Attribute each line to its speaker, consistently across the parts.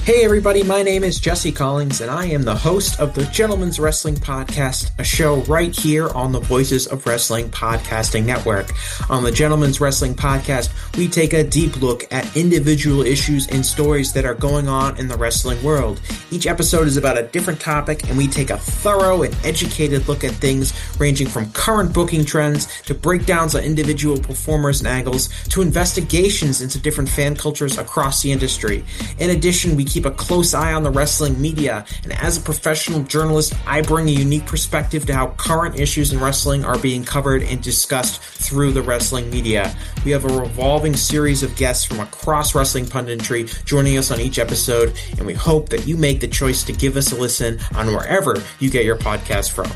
Speaker 1: Hey everybody, my name is Jesse Collins, and I am the host of the Gentleman's Wrestling Podcast, a show right here on the Voices of Wrestling Podcasting Network. On the Gentleman's Wrestling Podcast, we take a deep look at individual issues and stories that are going on in the wrestling world. Each episode is about a different topic, and we take a thorough and educated look at things ranging from current booking trends to breakdowns on individual performers and angles to investigations into different fan cultures across the industry. In addition, we keep a close eye on the wrestling media, and as a professional journalist, I bring a unique perspective to how current issues in wrestling are being covered and discussed through the wrestling media. We have a revolving series of guests from across wrestling punditry joining us on each episode, and we hope that you make the choice to give us a listen on wherever you get your podcast from.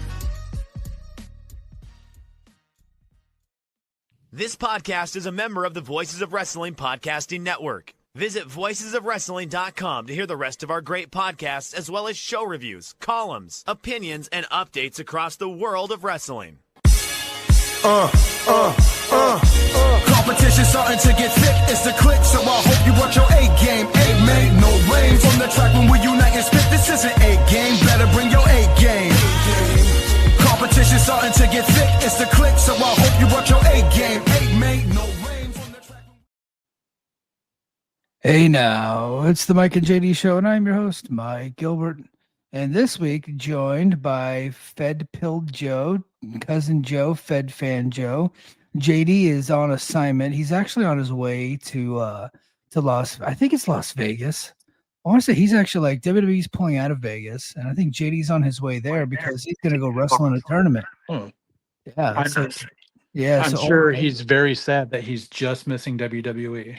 Speaker 2: This podcast is a member of the Voices of Wrestling Podcasting Network. Visit voicesofwrestling.com to hear the rest of our great podcasts, as well as show reviews, columns, opinions, and updates across the world of wrestling.
Speaker 3: Competition starting to get thick, it's the click, so I hope you watch your A game. Ain't made no lane from the track when we unite and spit. This isn't A game, better bring your A game. Competition starting to get thick, it's the click, so I hope you watch your A game. Ain't made no lane from the track.
Speaker 4: Hey now, it's the Mike and JD Show, and I'm your host, Mike Gilbert. And this week, joined by Fed Pilled Joe, Cousin Joe, Fed Fan Joe. JD is on assignment. He's actually on his way to I think it's Las Vegas. I want to say he's actually like WWE's pulling out of Vegas, and I think JD's on his way there because he's going to go wrestle in a tournament. Yeah,
Speaker 5: I'm sure he's very sad that he's just missing WWE.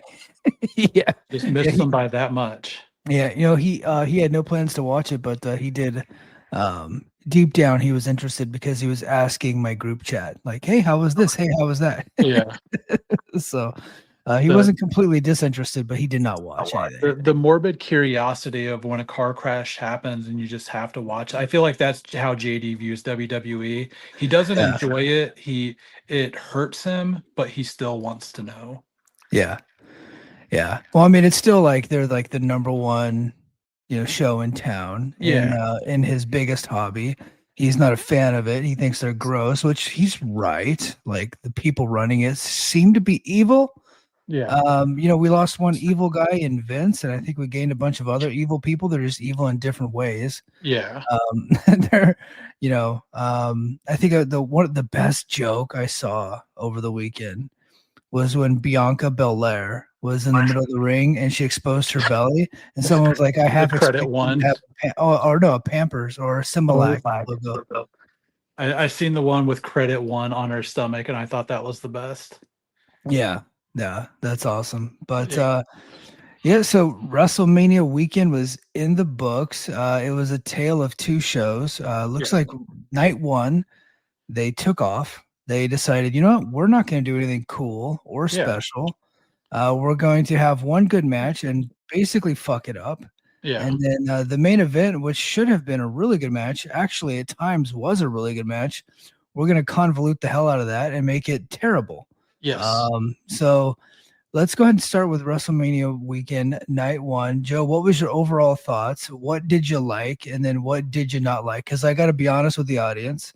Speaker 4: Yeah,
Speaker 5: just missed them by that much.
Speaker 4: Yeah, you know, he had no plans to watch it, but he did. Deep down, he was interested because he was asking my group chat, like, "Hey, how was this? Hey, how was that?"
Speaker 5: Yeah.
Speaker 4: So he wasn't completely disinterested, but he did not watch anything.
Speaker 5: The morbid curiosity of when a car crash happens and you just have to watch. I feel like that's how JD views WWE. He doesn't enjoy it. It hurts him, but he still wants to know.
Speaker 4: Yeah. Yeah. Well, I mean, it's still like they're like the number one, show in town. In his biggest hobby. He's not a fan of it. He thinks they're gross, which he's right. Like the people running it seem to be evil.
Speaker 5: Yeah.
Speaker 4: We lost one evil guy in Vince, and I think we gained a bunch of other evil people. They're just evil in different ways.
Speaker 5: Yeah.
Speaker 4: I think one of the best joke I saw over the weekend was when Bianca Belair was in the middle of the ring and she exposed her belly, and someone was like, "I have
Speaker 5: credit one,
Speaker 4: a Pampers or a Similac logo."
Speaker 5: I seen the one with credit one on her stomach, and I thought that was the best.
Speaker 4: Yeah, that's awesome. But so WrestleMania weekend was in the books. It was a tale of two shows. Looks like night one, they took off. They decided, we're not going to do anything cool or special. We're going to have one good match and basically fuck it up.
Speaker 5: Yeah.
Speaker 4: And then the main event, which should have been a really good match, actually at times was a really good match. We're going to convolute the hell out of that and make it terrible.
Speaker 5: Yes.
Speaker 4: So let's go ahead and start with WrestleMania weekend, night one. Joe, what was your overall thoughts? What did you like? And then what did you not like? Because I got to be honest with the audience.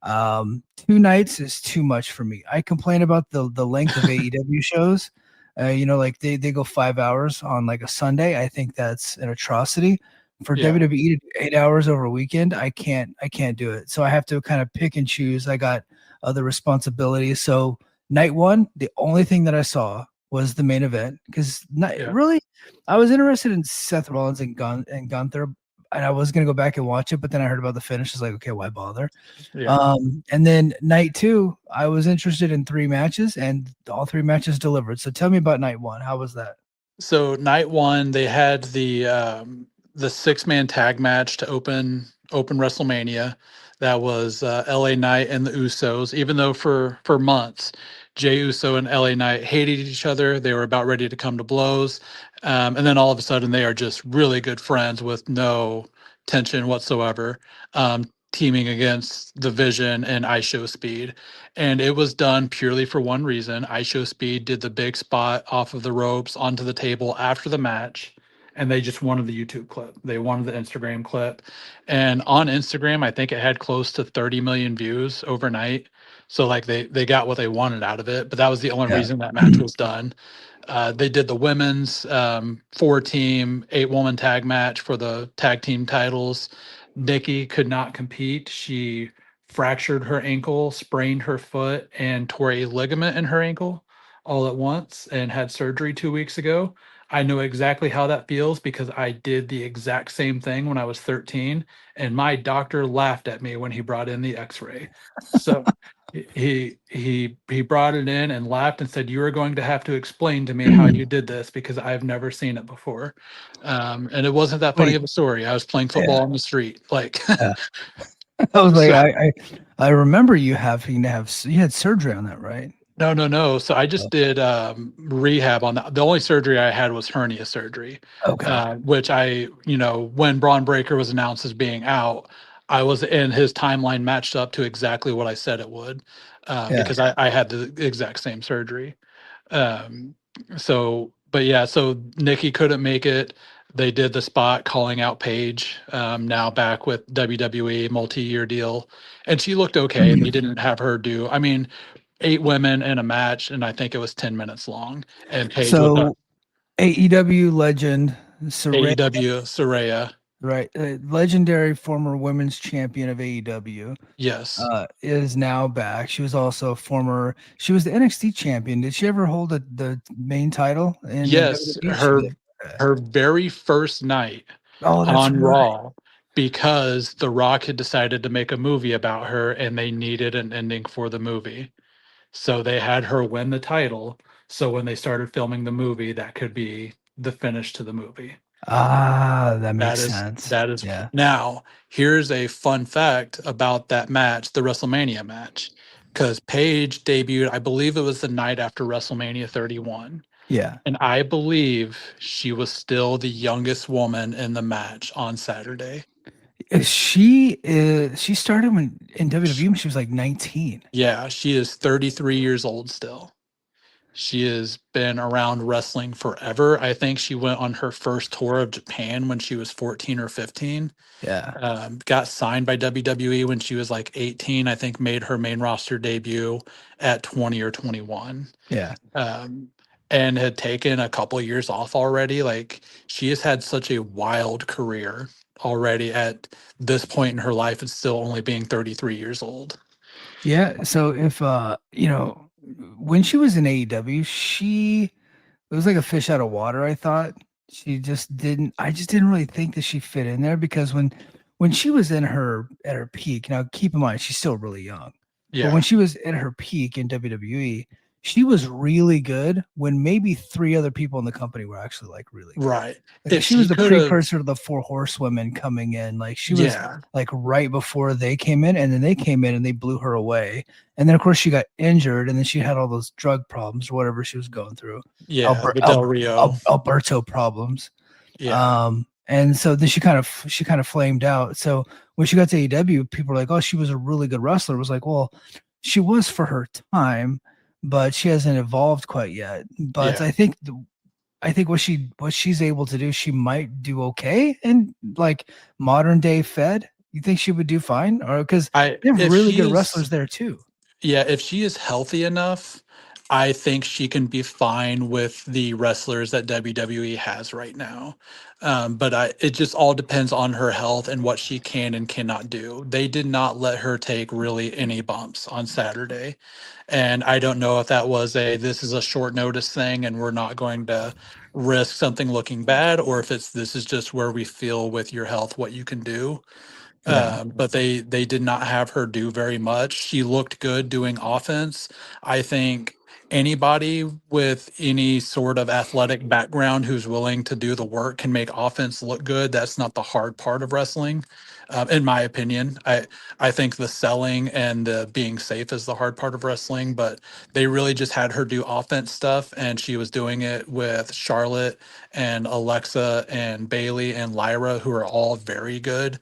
Speaker 4: 2 nights is too much for me. I complain about the length of AEW shows. Like they go 5 hours on like a Sunday. I think that's an atrocity. For WWE to do 8 hours over a weekend, I can't do it. So I have to kind of pick and choose. I got other responsibilities. So night one, the only thing that I saw was the main event because really, I was interested in Seth Rollins and Gunther. And I was going to go back and watch it, but then I heard about the finish. It's like, okay, why bother?
Speaker 5: Yeah.
Speaker 4: And then night two, I was interested in 3 matches, and all 3 matches delivered. So tell me about night one. How was that?
Speaker 5: So night one, they had the 6-man tag match to open WrestleMania. That was LA Knight and the Usos. Even though for months, Jey Uso and LA Knight hated each other, they were about ready to come to blows. And then all of a sudden, they are just really good friends with no tension whatsoever, teaming against the Vision and ISHO Speed. And it was done purely for one reason. ISHO Speed did the big spot off of the ropes onto the table after the match. and they just wanted the YouTube clip. They wanted the Instagram clip. And on Instagram, I think it had close to 30 million views overnight. So like they got what they wanted out of it, but that was the only
Speaker 4: Yeah.
Speaker 5: reason that match was done. They did the women's 4-team, 8-woman tag match for the tag team titles. Nikki could not compete. She fractured her ankle, sprained her foot, and tore a ligament in her ankle all at once and had surgery 2 weeks ago. I know exactly how that feels because I did the exact same thing when I was 13, and my doctor laughed at me when he brought in the x-ray. So he brought it in and laughed and said, "You are going to have to explain to me how you did this because I've never seen it before." And it wasn't that funny
Speaker 4: Wait.
Speaker 5: of a story. I was playing
Speaker 4: Yeah.
Speaker 5: football on the street, like
Speaker 4: Yeah. I was like,
Speaker 5: so.
Speaker 4: I remember you having to have you had surgery on that, right?
Speaker 5: No, no, no. So I
Speaker 4: Oh,
Speaker 5: just did rehab on that. The only surgery I had was hernia surgery,
Speaker 4: okay.
Speaker 5: which when Braun Breaker was announced as being out, I was in his timeline matched up to exactly what I said it would,
Speaker 4: Yeah.
Speaker 5: because I had the exact same surgery. Um, but yeah, so Nikki couldn't make it. They did the spot calling out Paige, now back with WWE multi-year deal, and she looked okay. They didn't have her do. I mean, 8 women in a match, and I think it was 10 minutes long. And Paige was
Speaker 4: So AEW legend Saraya,
Speaker 5: AEW Soraya.
Speaker 4: right? Legendary former women's champion of AEW,
Speaker 5: Yes,
Speaker 4: is now back. She was also she was the NXT champion. Did she ever hold the main title in the
Speaker 5: yes.
Speaker 4: WWE? She
Speaker 5: Her
Speaker 4: did. Okay.
Speaker 5: her very first night
Speaker 4: Oh, that's
Speaker 5: on
Speaker 4: right.
Speaker 5: Raw, because The Rock had decided to make a movie about her, and they needed an ending for the movie. So they had her win the title. So when they started filming the movie, that could be the finish to the movie.
Speaker 4: Ah, that
Speaker 5: That
Speaker 4: makes
Speaker 5: is
Speaker 4: sense.
Speaker 5: that is
Speaker 4: Yeah.
Speaker 5: now here's a fun fact about that match, the WrestleMania match. Because Paige debuted, I believe it was the night after WrestleMania 31.
Speaker 4: Yeah.
Speaker 5: And I believe she was still the youngest woman in the match on Saturday.
Speaker 4: She started when in WWE when she was like 19.
Speaker 5: Yeah, she is 33 years old still. She has been around wrestling forever. I think she went on her first tour of Japan when she was 14 or 15.
Speaker 4: Yeah.
Speaker 5: Got signed by WWE when she was like 18. I think made her main roster debut at 20 or 21.
Speaker 4: Yeah.
Speaker 5: Um, and had taken a couple years off already. Like, she has had such a wild career already at this point in her life, and still only being 33 years old.
Speaker 4: Yeah. So if when she was in AEW, it was like a fish out of water, I thought. I just didn't really think that she fit in there because when she was in her at her peak, now keep in mind she's still really young. But when
Speaker 5: Yeah,
Speaker 4: she was at her peak in WWE, she was really good when maybe three other people in the company were actually like really good.
Speaker 5: right.
Speaker 4: Like
Speaker 5: If
Speaker 4: she
Speaker 5: she
Speaker 4: was the
Speaker 5: could have,
Speaker 4: precursor to the four horsewomen coming in. Like she was
Speaker 5: yeah,
Speaker 4: like right before they came in, and then they came in and they blew her away. And then of course she got injured, and then she had all those drug problems or whatever she was going through.
Speaker 5: yeah, the Del Rio,
Speaker 4: Alberto problems.
Speaker 5: yeah,
Speaker 4: And so then she kind of flamed out. So when she got to AEW, people were like, "Oh, she was a really good wrestler." It was like, well, she was for her time, but she hasn't evolved quite yet. But
Speaker 5: yeah.
Speaker 4: I think what she's able to do, she might do okay in like modern day Fed. You think she would do fine, or because
Speaker 5: I
Speaker 4: they have
Speaker 5: if
Speaker 4: really
Speaker 5: she
Speaker 4: good
Speaker 5: is
Speaker 4: wrestlers there too?
Speaker 5: Yeah, if she is healthy enough, I think she can be fine with the wrestlers that WWE has right now. But it just all depends on her health and what she can and cannot do. They did not let her take really any bumps on Saturday. And I don't know if that was this is a short notice thing and we're not going to risk something looking bad, or if this is just where we feel with your health what you can do.
Speaker 4: Yeah,
Speaker 5: But they did not have her do very much. She looked good doing offense. I think anybody with any sort of athletic background who's willing to do the work can make offense look good. That's not the hard part of wrestling, in my opinion. I think the selling and the being safe is the hard part of wrestling. But they really just had her do offense stuff, and she was doing it with Charlotte and Alexa and Bailey and Lyra, who are all very good.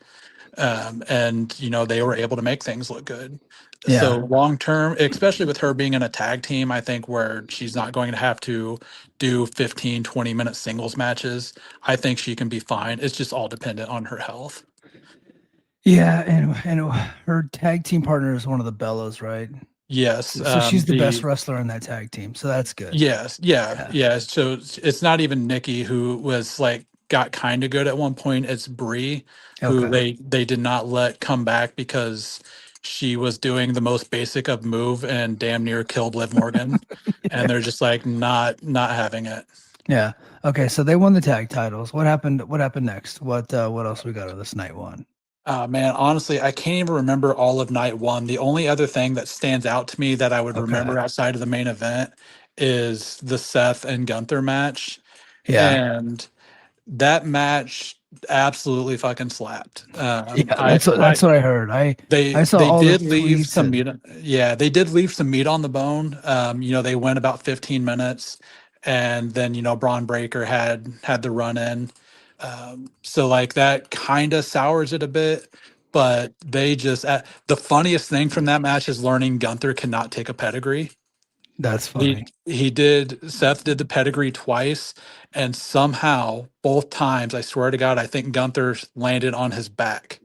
Speaker 5: And they were able to make things look good. So
Speaker 4: Yeah.
Speaker 5: long term, especially with her being in a tag team, I think where she's not going to have to do 15, 20-minute singles matches, I think she can be fine. It's just all dependent on her health.
Speaker 4: Yeah, and her tag team partner is one of the Bellas, right?
Speaker 5: Yes.
Speaker 4: So she's the best wrestler in that tag team. So that's good.
Speaker 5: Yes, yeah,
Speaker 4: Yeah.
Speaker 5: yeah. So it's not even Nikki who was like got kind of good at one point. It's Brie who
Speaker 4: Okay.
Speaker 5: they did not let come back because she was doing the most basic of move and damn near killed Liv Morgan, and they're just like not having it.
Speaker 4: Yeah. Okay. So they won the tag titles. What happened? What happened next? What else we got on this night one?
Speaker 5: Man, honestly, I can't even remember all of night one. The only other thing that stands out to me that I would
Speaker 4: Okay.
Speaker 5: remember outside of the main event is the Seth and Gunther match,
Speaker 4: Yeah.
Speaker 5: and that match absolutely fucking slapped.
Speaker 4: Yeah. That's what I heard. I saw
Speaker 5: They
Speaker 4: all the
Speaker 5: did leave
Speaker 4: tweets
Speaker 5: some
Speaker 4: and
Speaker 5: meat. Yeah, they did leave some meat on the bone. They went about 15 minutes, and then Braun Breaker had the run in. So like that kind of sours it a bit. But they just the funniest thing from that match is learning Gunther cannot take a pedigree.
Speaker 4: that's
Speaker 5: He
Speaker 4: funny.
Speaker 5: he did Seth did the pedigree twice, and somehow both times, I swear to God, I think Gunther landed on his back.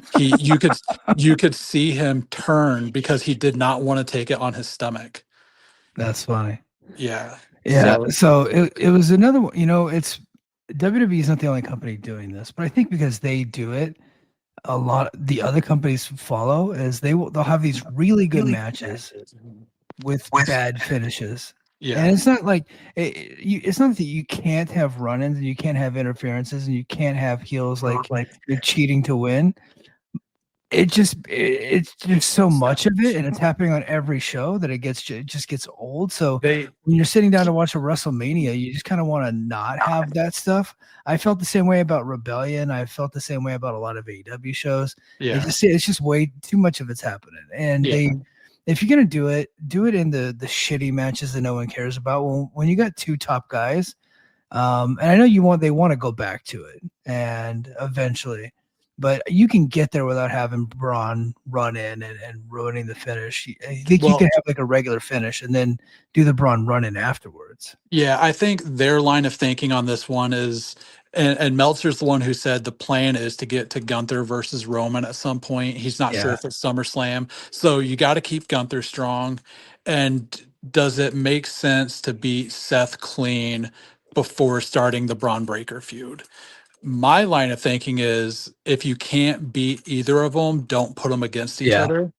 Speaker 5: He you could see him turn because he did not want to take it on his stomach.
Speaker 4: That's funny.
Speaker 5: Yeah.
Speaker 4: Yeah.
Speaker 5: So
Speaker 4: So it was another one. It's WWE is not the only company doing this, but I think because they do it, a lot the other companies follow is they'll have these really good matches with bad finishes. And
Speaker 5: yeah.
Speaker 4: it's not like it's not that you can't have run-ins and you can't have interferences and you can't have heels like you're cheating to win. It's just so much of it, and it's happening on every show that it just gets old. So
Speaker 5: They
Speaker 4: when you're sitting down to watch a WrestleMania, you just kind of want to not have that stuff. I felt the same way about Rebellion. I felt the same way about a lot of AEW shows.
Speaker 5: yeah.
Speaker 4: It's just way too much of it's happening, and
Speaker 5: Yeah.
Speaker 4: if you're gonna do it in the shitty matches that no one cares about. When you got two top guys, and I know they want to go back to it, and eventually, but you can get there without having Braun run in and ruining the finish. I think you can
Speaker 5: Well,
Speaker 4: have like a regular finish and then do the Braun run in afterwards.
Speaker 5: yeah, I think their line of thinking on this one is, and Meltzer's the one who said the plan is to get to Gunther versus Roman at some point. He's not sure
Speaker 4: Yeah.
Speaker 5: if it's SummerSlam. So you got to keep Gunther strong. And does it make sense to beat Seth clean before starting the Braun Breaker feud? My line of thinking is if you can't beat either of them, don't put them against each
Speaker 4: Yeah.
Speaker 5: other.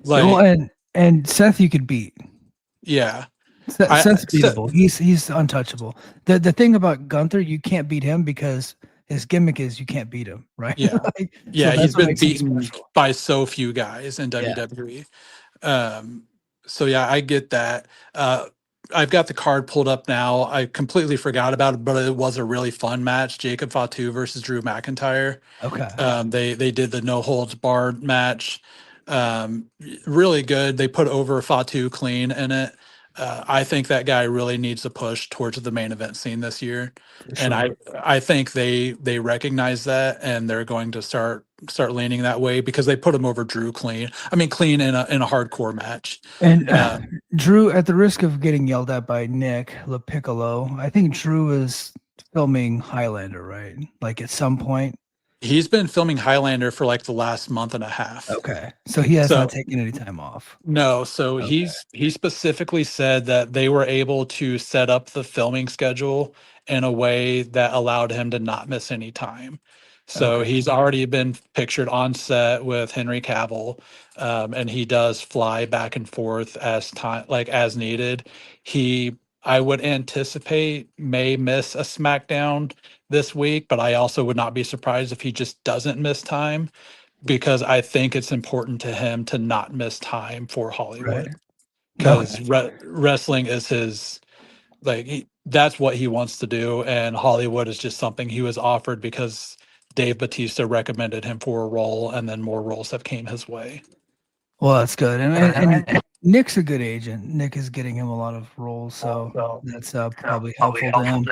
Speaker 4: Well,
Speaker 5: Like,
Speaker 4: and Seth you could beat.
Speaker 5: yeah.
Speaker 4: Seth's
Speaker 5: Seth,
Speaker 4: beatable. He's untouchable. The thing about Gunther, you can't beat him because his gimmick is you can't beat him, right?
Speaker 5: yeah.
Speaker 4: So
Speaker 5: Yeah, he's
Speaker 4: that's what
Speaker 5: been
Speaker 4: makes him
Speaker 5: beaten
Speaker 4: special.
Speaker 5: by so few guys in
Speaker 4: Yeah.
Speaker 5: WWE. Um, so yeah, I get that. I've got the card pulled up now. I completely forgot about it, but it was a really fun match. Jacob Fatu versus Drew McIntyre.
Speaker 4: Okay.
Speaker 5: They did the no holds barred match. Really good. They put over Fatu clean in it. I think that guy really needs to push towards the main event scene this year,
Speaker 4: For
Speaker 5: and
Speaker 4: sure.
Speaker 5: I think they recognize that and they're going to start leaning that way because they put him over Drew clean. I mean clean in a hardcore match.
Speaker 4: And
Speaker 5: Um,
Speaker 4: Drew, at the risk of getting yelled at by Nick LaPiccolo, I think Drew is filming Highlander, right? Like at some point.
Speaker 5: he's been filming Highlander for like the last month and a half.
Speaker 4: Okay. So he has not
Speaker 5: So
Speaker 4: taken any time off.
Speaker 5: no, so
Speaker 4: Okay.
Speaker 5: he specifically said that they were able to set up the filming schedule in a way that allowed him to not miss any time. So
Speaker 4: Okay.
Speaker 5: he's already been pictured on set with Henry Cavill, and he does fly back and forth as time like as needed. He I would anticipate may miss a SmackDown this week, but I also would not be surprised if he just doesn't miss time because I think it's important to him to not miss time for
Speaker 4: Right.
Speaker 5: Hollywood
Speaker 4: Okay.
Speaker 5: because wrestling is his that's what he wants to do, and Hollywood is just something he was offered because Dave Batista recommended him for a role, and then more roles have came his way.
Speaker 4: Well, that's good. And Nick's a good agent. Nick is getting him a lot of roles, so that's probably helpful to him.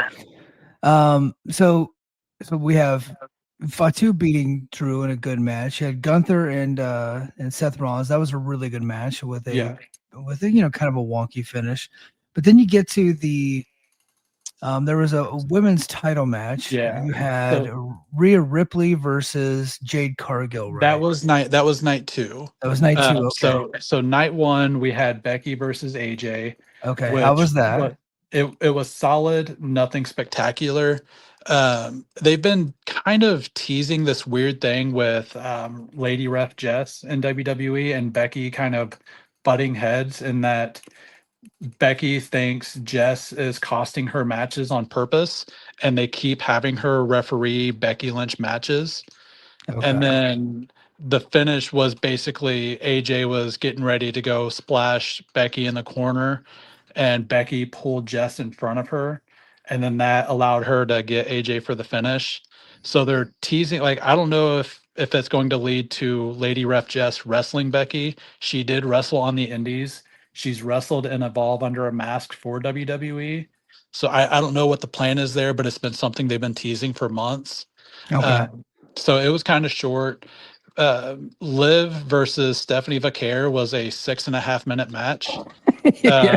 Speaker 4: Um, so so we have Fatu beating Drew in a good match. You had Gunther and Seth Rollins. That was a really good match with a kind of a wonky finish. But then you get to the there was a women's title match.
Speaker 5: Yeah.
Speaker 4: You had
Speaker 5: So
Speaker 4: Rhea Ripley versus Jade Cargill, right?
Speaker 5: that was night 2.
Speaker 4: That was night 2. Okay.
Speaker 5: So night 1 we had Becky versus AJ,
Speaker 4: Okay. How
Speaker 5: which
Speaker 4: was that?
Speaker 5: it was solid, nothing spectacular. They've been kind of teasing this weird thing with Lady Ref Jess in WWE and Becky kind of butting heads, in that Becky thinks Jess is costing her matches on purpose, and they keep having her referee Becky Lynch matches.
Speaker 4: Okay.
Speaker 5: And then the finish was basically AJ was getting ready to go splash Becky in the corner, and Becky pulled Jess in front of her. And then that allowed her to get AJ for the finish. So they're teasing, like, I don't know if that's going to lead to Lady Ref Jess wrestling Becky. She did wrestle on the Indies. She's wrestled and Evolve under a mask for WWE. So I don't know what the plan is there, but it's been something they've been teasing for months.
Speaker 4: Okay.
Speaker 5: So it was kind of short. Liv versus Stephanie Vaquer was a 6.5 minute match.
Speaker 4: Yeah.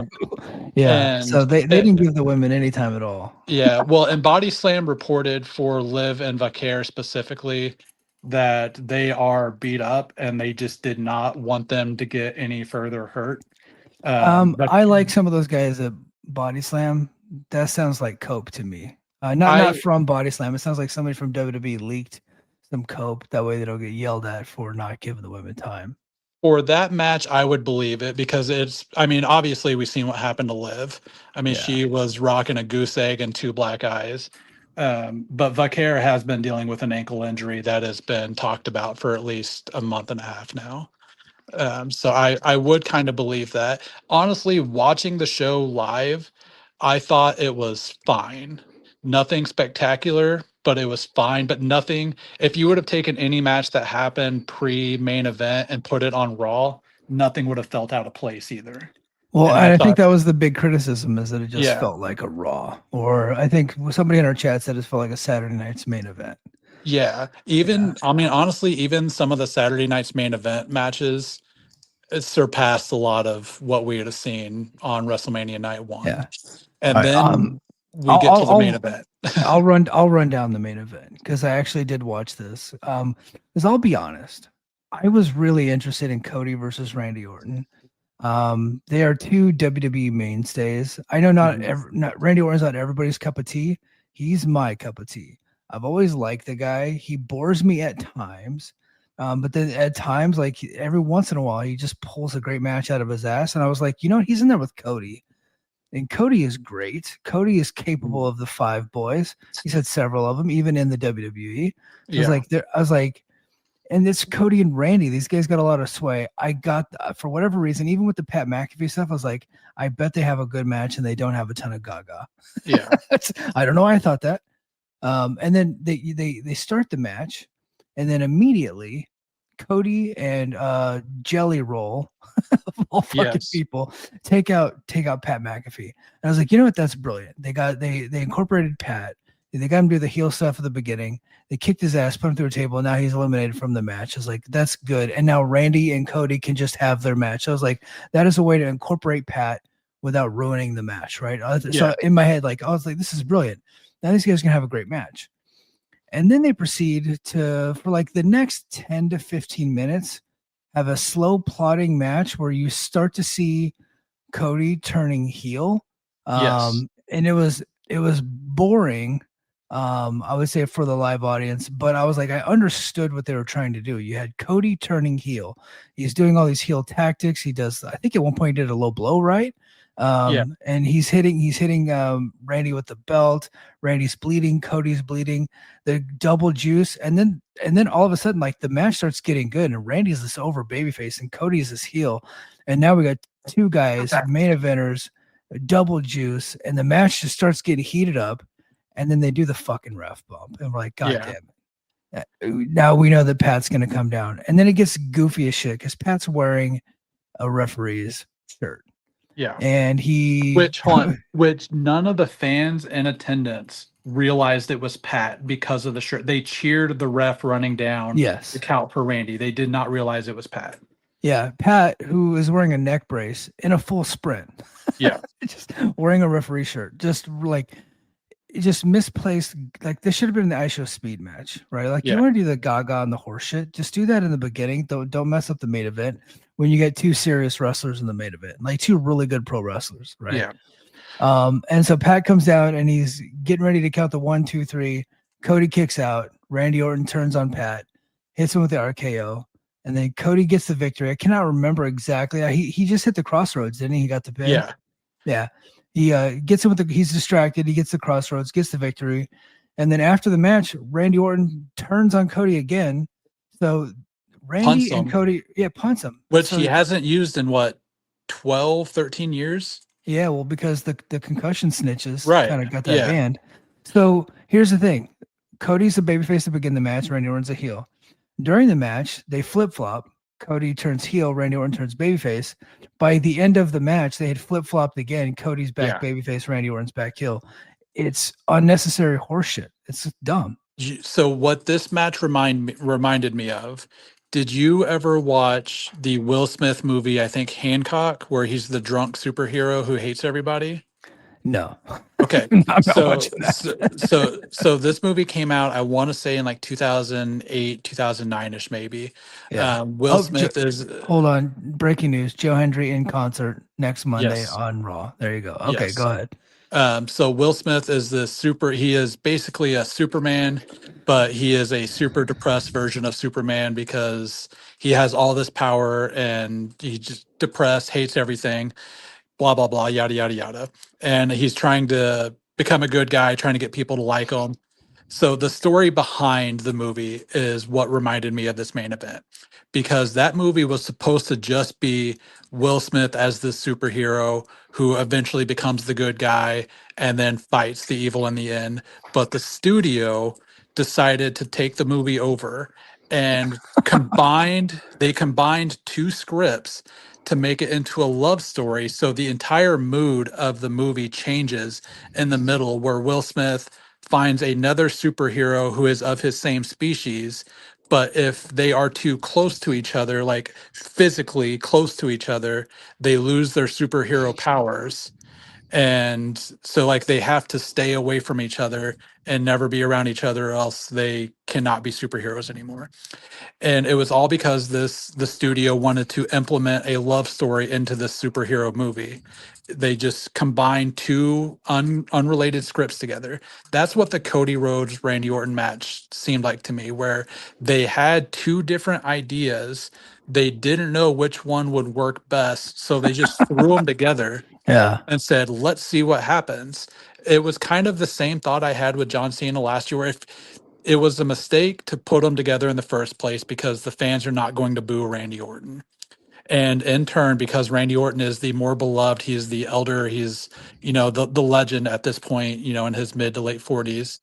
Speaker 5: And
Speaker 4: So they didn't give the women any time at all.
Speaker 5: yeah, well, and Body Slam reported for Liv and Vaquer specifically that they are beat up, and they just did not want them to get any further hurt. But
Speaker 4: I like some of those guys at Body Slam. That sounds like cope to me. Not from Body Slam. It sounds like somebody from WWE leaked some cope. That way they don't get yelled at for not giving the women time.
Speaker 5: for that match, I would believe it, because I mean, obviously we've seen what happened to Liv. I mean, she was rocking a goose egg and 2 black eyes. But Vaquer has been dealing with an ankle injury that has been talked about for at least a month and a half now. So I would kind of believe that. Honestly, watching the show live, I thought it was fine. Nothing spectacular, but it was fine. But nothing, if you would have taken any match that happened pre-main event and put it on Raw, nothing would have felt out of place either.
Speaker 4: Well,
Speaker 5: And
Speaker 4: I
Speaker 5: I
Speaker 4: think
Speaker 5: thought-
Speaker 4: that was the big criticism, is that it just
Speaker 5: Yeah.
Speaker 4: felt like a Raw. Or I think somebody in our chat said it felt like a Saturday night's main event.
Speaker 5: Yeah. I mean, honestly, even some of the Saturday night's main event matches, it surpassed a lot of what we would have seen on WrestleMania Night 1.
Speaker 4: Yeah.
Speaker 5: And
Speaker 4: All right,
Speaker 5: then we get to the main event.
Speaker 4: I'll run down the main event, because I actually did watch this. Because I'll be honest, I was really interested in Cody versus Randy Orton. They are 2 WWE mainstays. I know not Randy Orton's not everybody's cup of tea. He's my cup of tea. I've always liked the guy. He bores me at times. But then at times, like every once in a while, he just pulls a great match out of his ass. And I was like, he's in there with Cody. And Cody is great. Cody is capable of the 5 boys. He's had several of them, even in the WWE. I was like, and it's Cody and Randy. These guys got a lot of sway. I got, for whatever reason, even with the Pat McAfee stuff, I was like, I bet they have a good match and they don't have a ton of gaga.
Speaker 5: Yeah.
Speaker 4: I don't know why I thought that. And then they start the match, and then immediately Cody and Jelly Roll of all fucking people take out Pat McAfee. And I was like, you know what? That's brilliant. They incorporated Pat. They got him to do the heel stuff at the beginning. They kicked his ass, put him through a table, and now he's eliminated from the match. I was like, that's good. And now Randy and Cody can just have their match. I was like, that is a way to incorporate Pat without ruining the match, right? So in my head, I was like, this is brilliant. Now these guys can have a great match. And then they proceed to, for like the next 10 to 15 minutes, have a slow plotting match where you start to see Cody turning heel. And it was boring. I would say, for the live audience, but I was like, I understood what they were trying to do. You had Cody turning heel. He's doing all these heel tactics. He does, I think at one point he did a low blow, right? And he's hitting Randy with the belt. Randy's bleeding, Cody's bleeding, the double juice, and then all of a sudden, like, the match starts getting good, and Randy's this over babyface and Cody's this heel, and now we got 2 guys, main eventers, double juice, and the match just starts getting heated up, and then they do the fucking ref bump, and we're like, God damn it. Now we know that Pat's gonna come down, and then it gets goofy as shit because Pat's wearing a referee's shirt.
Speaker 5: Yeah.
Speaker 4: And
Speaker 5: Which none of the fans in attendance realized it was Pat because of the shirt. They cheered the ref running down
Speaker 4: yes.
Speaker 5: the count for Randy. They did not realize it was Pat.
Speaker 4: Yeah, Pat, who is wearing a neck brace in a full sprint.
Speaker 5: Yeah.
Speaker 4: Just wearing a referee shirt. Just misplaced. Like, this should have been the ISHO speed match, right? Like, you
Speaker 5: Yeah.
Speaker 4: want to do the Gaga and the horse shit, just do that in the beginning. Don't mess up the main event when you get two serious wrestlers in the main event, like two really good pro wrestlers, right?
Speaker 5: Yeah.
Speaker 4: And so Pat comes down and he's getting ready to count the 1, 2, 3. Cody kicks out. Randy Orton turns on Pat, hits him with the RKO, and then Cody gets the victory. I cannot remember exactly. He just hit the crossroads, didn't he? He got the pin.
Speaker 5: Yeah.
Speaker 4: Yeah. He gets him he's distracted. He gets the crossroads, gets the victory. And then after the match, Randy Orton turns on Cody again. So Randy and Cody, punts him.
Speaker 5: Which he hasn't used in 12, 13 years?
Speaker 4: Yeah, well, because the concussion snitches kind of got that banned. So here's the thing. Cody's a babyface to begin the match. Randy Orton's a heel. During the match, they flip-flop. Cody turns heel, Randy Orton turns babyface. By the end of the match, they had flip-flopped again. Cody's back babyface, Randy Orton's back heel. It's unnecessary horseshit. It's dumb.
Speaker 5: So what this match reminded me of, did you ever watch the Will Smith movie, I think Hancock, where he's the drunk superhero who hates everybody?
Speaker 4: No.
Speaker 5: Okay.
Speaker 4: I'm not watching
Speaker 5: that. So this movie came out, I want to say in like 2008, 2009-ish maybe.
Speaker 4: Yeah.
Speaker 5: Will Smith is...
Speaker 4: Hold on. Breaking news. Joe Hendry in concert next Monday on Raw. There you go. Okay, go ahead.
Speaker 5: So Will Smith is he is basically a Superman, but he is a super depressed version of Superman because he has all this power and he's just depressed, hates everything. Blah, blah, blah, yada, yada, yada. And he's trying to become a good guy, trying to get people to like him. So the story behind the movie is what reminded me of this main event, because that movie was supposed to just be Will Smith as the superhero who eventually becomes the good guy and then fights the evil in the end. But the studio decided to take the movie over and combined two scripts to make it into a love story. So the entire mood of the movie changes in the middle, where Will Smith finds another superhero who is of his same species. But if they are too close to each other, like physically close to each other, they lose their superhero powers. And so like they have to stay away from each other and never be around each other, or else they cannot be superheroes anymore. And it was all because the studio wanted to implement a love story into this superhero movie. They just combined two unrelated scripts together. That's what the Cody Rhodes Randy Orton match seemed like to me, where they had two different ideas. They didn't know which one would work best, so they just threw them together. And said, let's see what happens. It was kind of the same thought I had with John Cena last year, where if it was a mistake to put them together in the first place because the fans are not going to boo Randy Orton. And in turn, because Randy Orton is the more beloved, he's the elder, he's, the legend at this point, in his mid to late 40s.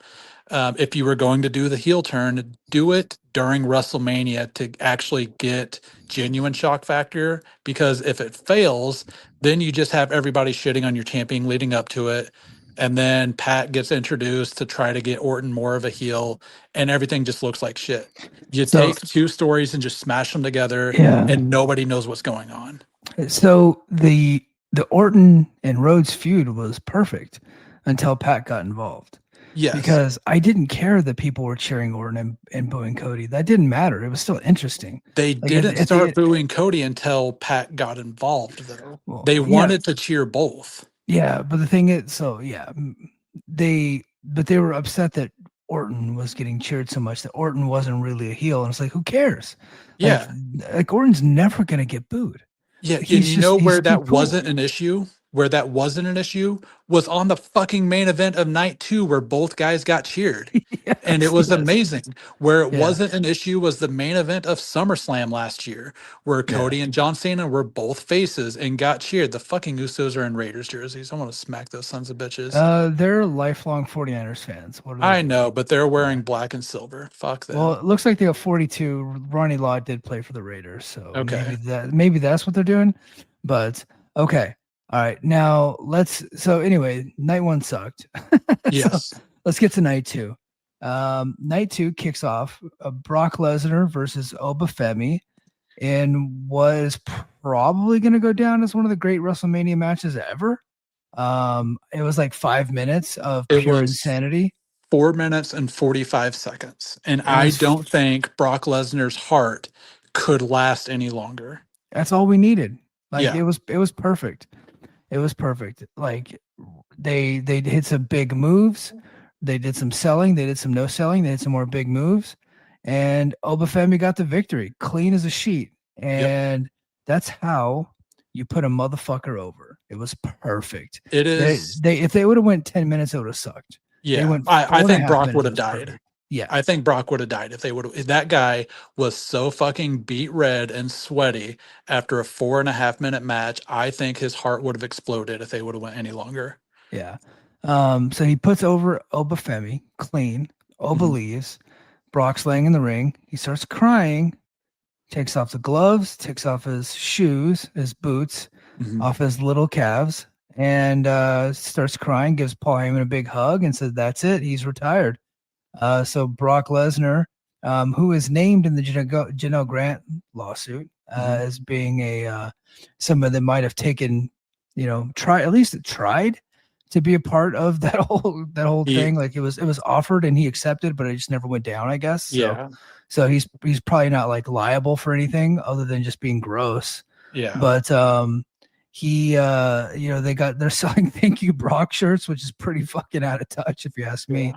Speaker 5: If you were going to do the heel turn, do it during WrestleMania to actually get genuine shock factor, because if it fails, then you just have everybody shitting on your champion leading up to it. And then Pat gets introduced to try to get Orton more of a heel, and everything just looks like shit. You take two stories and just smash them together, and nobody knows what's going on.
Speaker 4: So the Orton and Rhodes feud was perfect until Pat got involved.
Speaker 5: Yes.
Speaker 4: Because I didn't care that people were cheering Orton and booing Cody. That didn't matter. It was still interesting.
Speaker 5: They didn't start booing Cody until Pat got involved, though. Well, they wanted to cheer both.
Speaker 4: Yeah, but the thing is, they were upset that Orton was getting cheered so much, that Orton wasn't really a heel. And it's like, who cares?
Speaker 5: Yeah.
Speaker 4: Like Orton's never going to get booed.
Speaker 5: Yeah, where that wasn't an issue? Where that wasn't an issue was on the fucking main event of night 2, where both guys got cheered. And it was amazing. Where it wasn't an issue was the main event of SummerSlam last year, where Cody and John Cena were both faces and got cheered. The fucking Usos are in Raiders jerseys. I want to smack those sons of bitches.
Speaker 4: They're lifelong 49ers fans.
Speaker 5: I know, but they're wearing black and silver. Fuck them.
Speaker 4: Well, it looks like they have 42. Ronnie Lott did play for the Raiders, so maybe that's what they're doing. But okay. All right, now so anyway, night one sucked. So
Speaker 5: Yes.
Speaker 4: let's get to night two. Night two kicks off Brock Lesnar versus Obafemi and was probably going to go down as one of the great WrestleMania matches ever. It was like 5 minutes of
Speaker 5: It
Speaker 4: pure
Speaker 5: was
Speaker 4: insanity.
Speaker 5: 4 minutes and 45 seconds. And
Speaker 4: It
Speaker 5: I
Speaker 4: was
Speaker 5: don't think Brock Lesnar's heart could last any longer.
Speaker 4: That's all we needed. Like
Speaker 5: Yeah.
Speaker 4: it was perfect. It was perfect. Like they hit some big moves. They did some selling. They did some no selling. They did some more big moves, and Obafemi got the victory, clean as a sheet.
Speaker 5: Yep.
Speaker 4: And that's how you put a motherfucker over. It was perfect.
Speaker 5: It is.
Speaker 4: They if they would have went 10 minutes, it would have sucked. They
Speaker 5: Yeah.
Speaker 4: went
Speaker 5: I
Speaker 4: four and a
Speaker 5: think
Speaker 4: half
Speaker 5: Brock
Speaker 4: minutes.
Speaker 5: would
Speaker 4: It
Speaker 5: have
Speaker 4: was
Speaker 5: died.
Speaker 4: perfect. Yeah,
Speaker 5: I think Brock would have died if they would have. That guy was so fucking beat red and sweaty after a 4.5 minute match. I think his heart would have exploded if they would have went any longer.
Speaker 4: yeah. So he puts over Obafemi clean. Oba
Speaker 5: Mhm.
Speaker 4: leaves. Brock's laying in the ring. He starts crying, takes off the gloves, takes off his shoes, his boots,
Speaker 5: Mhm.
Speaker 4: off his little calves, and starts crying, gives Paul Heyman a big hug, and says, "That's it. He's retired." So Brock Lesnar, who is named in the Janelle Grant lawsuit
Speaker 5: Mhm.
Speaker 4: as being someone that might have taken, tried to be a part of that whole
Speaker 5: He,
Speaker 4: thing. Like it was offered and he accepted, but it just never went down, I guess. So
Speaker 5: yeah,
Speaker 4: so he's probably not like liable for anything other than just being gross.
Speaker 5: yeah.
Speaker 4: But he they're selling thank you Brock shirts, which is pretty fucking out of touch if you ask me.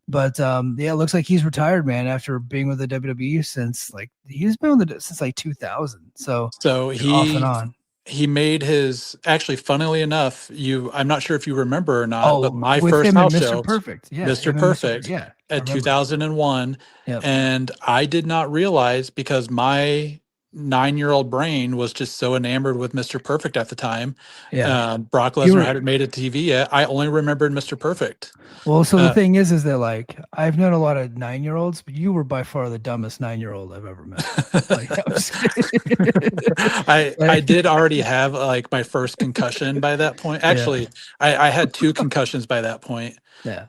Speaker 4: But yeah, it looks like he's retired, man, after being with the WWE since like he's been with it since like 2000. So
Speaker 5: So
Speaker 4: off and on.
Speaker 5: he made his, actually, funnily enough, I'm not sure if you remember or not, but
Speaker 4: Oh,
Speaker 5: my
Speaker 4: with
Speaker 5: first
Speaker 4: him and
Speaker 5: house
Speaker 4: Mr.
Speaker 5: show,
Speaker 4: Perfect. Yeah,
Speaker 5: Mr.
Speaker 4: him and Mr.
Speaker 5: Perfect,
Speaker 4: Yeah, I
Speaker 5: at
Speaker 4: remember.
Speaker 5: 2001.
Speaker 4: Yep.
Speaker 5: And I did not realize, because my 9-year-old brain was just so enamored with Mr. Perfect at the time.
Speaker 4: Yeah.
Speaker 5: Brock
Speaker 4: You
Speaker 5: Lesnar
Speaker 4: were
Speaker 5: hadn't made it to TV yet. I only remembered Mr. Perfect.
Speaker 4: Well, so the
Speaker 5: Uh,
Speaker 4: thing is that like I've known a lot of 9-year-olds, but you were by far the dumbest 9-year-old I've ever met. Like I'm just kidding.
Speaker 5: I
Speaker 4: Like,
Speaker 5: did already have like my first concussion by that point.
Speaker 4: yeah,
Speaker 5: Actually, I had two concussions by that point.
Speaker 4: yeah,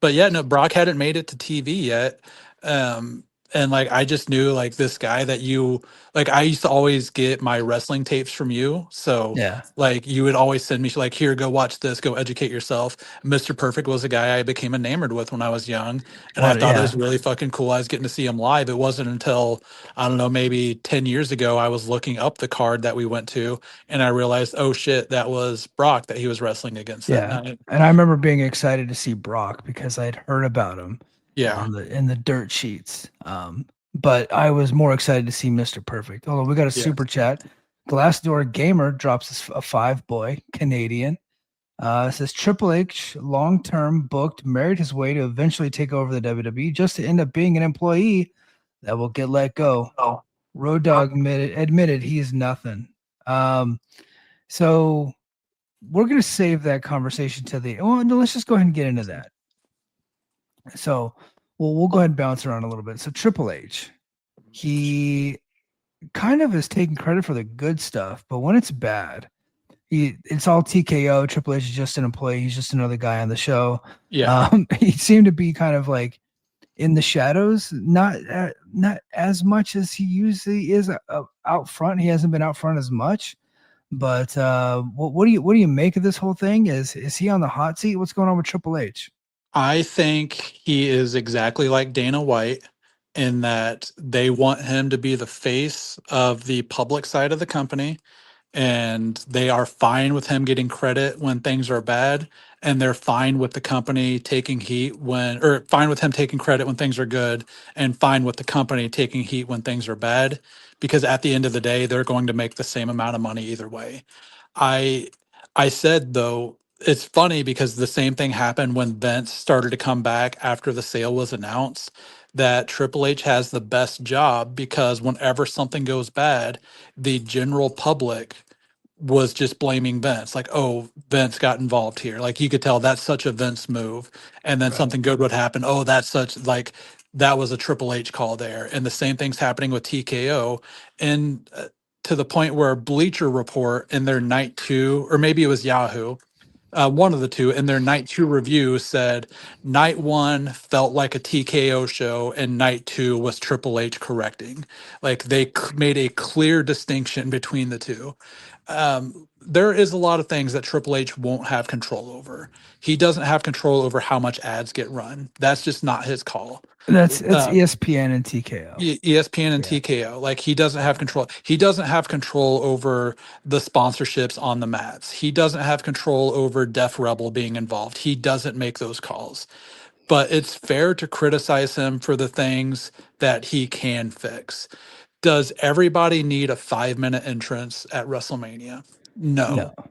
Speaker 5: But yeah, no, Brock hadn't made it to TV yet. And like I just knew, like, this guy that you, like, I used to always get my wrestling tapes from you. So
Speaker 4: yeah.
Speaker 5: like you would always send me like, here, go watch this, go educate yourself. Mr. Perfect was a guy I became enamored with when I was young. And I
Speaker 4: What?
Speaker 5: thought it
Speaker 4: Yeah,
Speaker 5: was really fucking cool. I was getting to see him live. It wasn't until, I don't know, maybe 10 years ago, I was looking up the card that we went to and I realized, oh shit, that was Brock that he was wrestling against that
Speaker 4: yeah.
Speaker 5: night.
Speaker 4: And I remember being excited to see Brock because I'd heard about him
Speaker 5: Yeah.
Speaker 4: on the in the dirt sheets. But I was more excited to see Mr. Perfect. Hold on, we got a
Speaker 5: Yeah.
Speaker 4: super chat. Glassdoor Gamer drops us a 5 boy Canadian. It says Triple H, long term booked, married his way to eventually take over the WWE just to end up being an employee that will get let go. Road Dogg admitted he's nothing. So we're going to save that conversation to the. Oh, no, let's just go ahead and get into that. So we'll go ahead and bounce around a little bit. So Triple H, he kind of is taking credit for the good stuff, but when it's bad, it's all TKO. Triple H is just an employee. He's just another guy on the show.
Speaker 5: Yeah.
Speaker 4: He seemed to be kind of like in the shadows, not as much as he usually is out front. He hasn't been out front as much. But what do you make of this whole thing? Is he on the hot seat? What's going on with Triple H?
Speaker 5: I think he is exactly like Dana White in that they want him to be the face of the public side of the company, and they are fine with him getting credit when things are bad, and they're fine with the company taking heat when, or fine with him taking credit when things are good, and fine with the company taking heat when things are bad, because at the end of the day they're going to make the same amount of money either way. I I said, though, it's funny because the same thing happened when Vince started to come back after the sale was announced, that Triple H has the best job because whenever something goes bad, the general public was just blaming Vince. Like, oh, Vince got involved here. Like, you could tell that's such a Vince move. And then
Speaker 4: Right.
Speaker 5: something good would happen. Oh, that's such, like, that was a Triple H call there. And the same thing's happening with TKO. And to the point where Bleacher Report in their night 2, or maybe it was Yahoo, one of the two, in their night 2 review said night 1 felt like a TKO show and night 2 was Triple H correcting. Like they made a clear distinction between the two. There is a lot of things that Triple H won't have control over. He doesn't have control over how much ads get run. That's just not his call.
Speaker 4: It's
Speaker 5: Uh,
Speaker 4: ESPN and TKO.
Speaker 5: ESPN and
Speaker 4: Yeah.
Speaker 5: TKO. Like he doesn't have control. He doesn't have control over the sponsorships on the mats. He doesn't have control over Def Rebel being involved. He doesn't make those calls. But it's fair to criticize him for the things that he can fix. Does everybody need a 5-minute entrance at WrestleMania?
Speaker 4: No,
Speaker 5: No.
Speaker 4: no.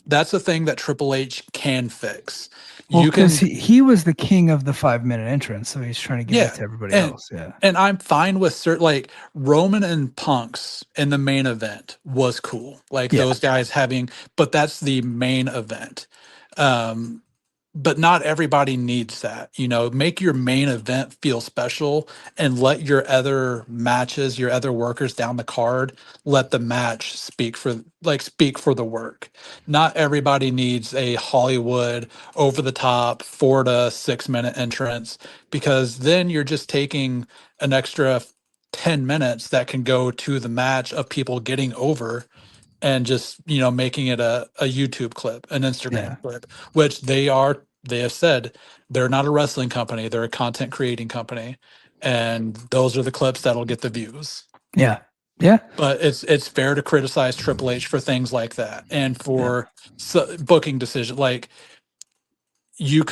Speaker 5: That's a thing that Triple H can fix.
Speaker 4: Well,
Speaker 5: You
Speaker 4: because
Speaker 5: can,
Speaker 4: he was the king of the 5-minute entrance, so he's trying to give that
Speaker 5: yeah.
Speaker 4: to everybody
Speaker 5: And
Speaker 4: else. Yeah.
Speaker 5: and I'm fine with certain, like Roman and Punk's in the main event was cool. Like
Speaker 4: Yeah.
Speaker 5: those guys having, but that's the main event. Um, but not everybody needs that. You know, make your main event feel special and let your other matches, your other workers down the card, let the match speak for the work. Not everybody needs a Hollywood over the top 4 to 6 minute entrance, because then you're just taking an extra 10 minutes that can go to the match of people getting over, and just making it a YouTube clip, an
Speaker 4: Yeah.
Speaker 5: Instagram clip, which they have said they're not a wrestling company, they're a content creating company, and those are the clips that'll get the views.
Speaker 4: Yeah. Yeah.
Speaker 5: But it's fair to criticize Triple H for things like that, and
Speaker 4: Yeah.
Speaker 5: for booking decision. Like you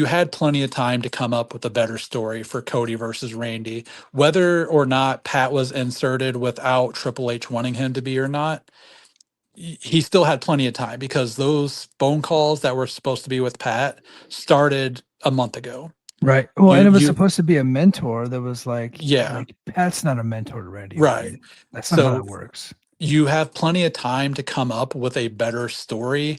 Speaker 5: had plenty of time to come up with a better story for Cody versus Randy, whether or not Pat was inserted without Triple H wanting him to be or not. He still had plenty of time, because those phone calls that were supposed to be with Pat started a month ago.
Speaker 4: Right. Well,
Speaker 5: You
Speaker 4: and it was
Speaker 5: you
Speaker 4: supposed to be a mentor that was
Speaker 5: Yeah,
Speaker 4: like Pat's not a mentor to Randy
Speaker 5: right.
Speaker 4: Orton. That's not how
Speaker 5: So
Speaker 4: that works.
Speaker 5: you have plenty of time to come up with a better story,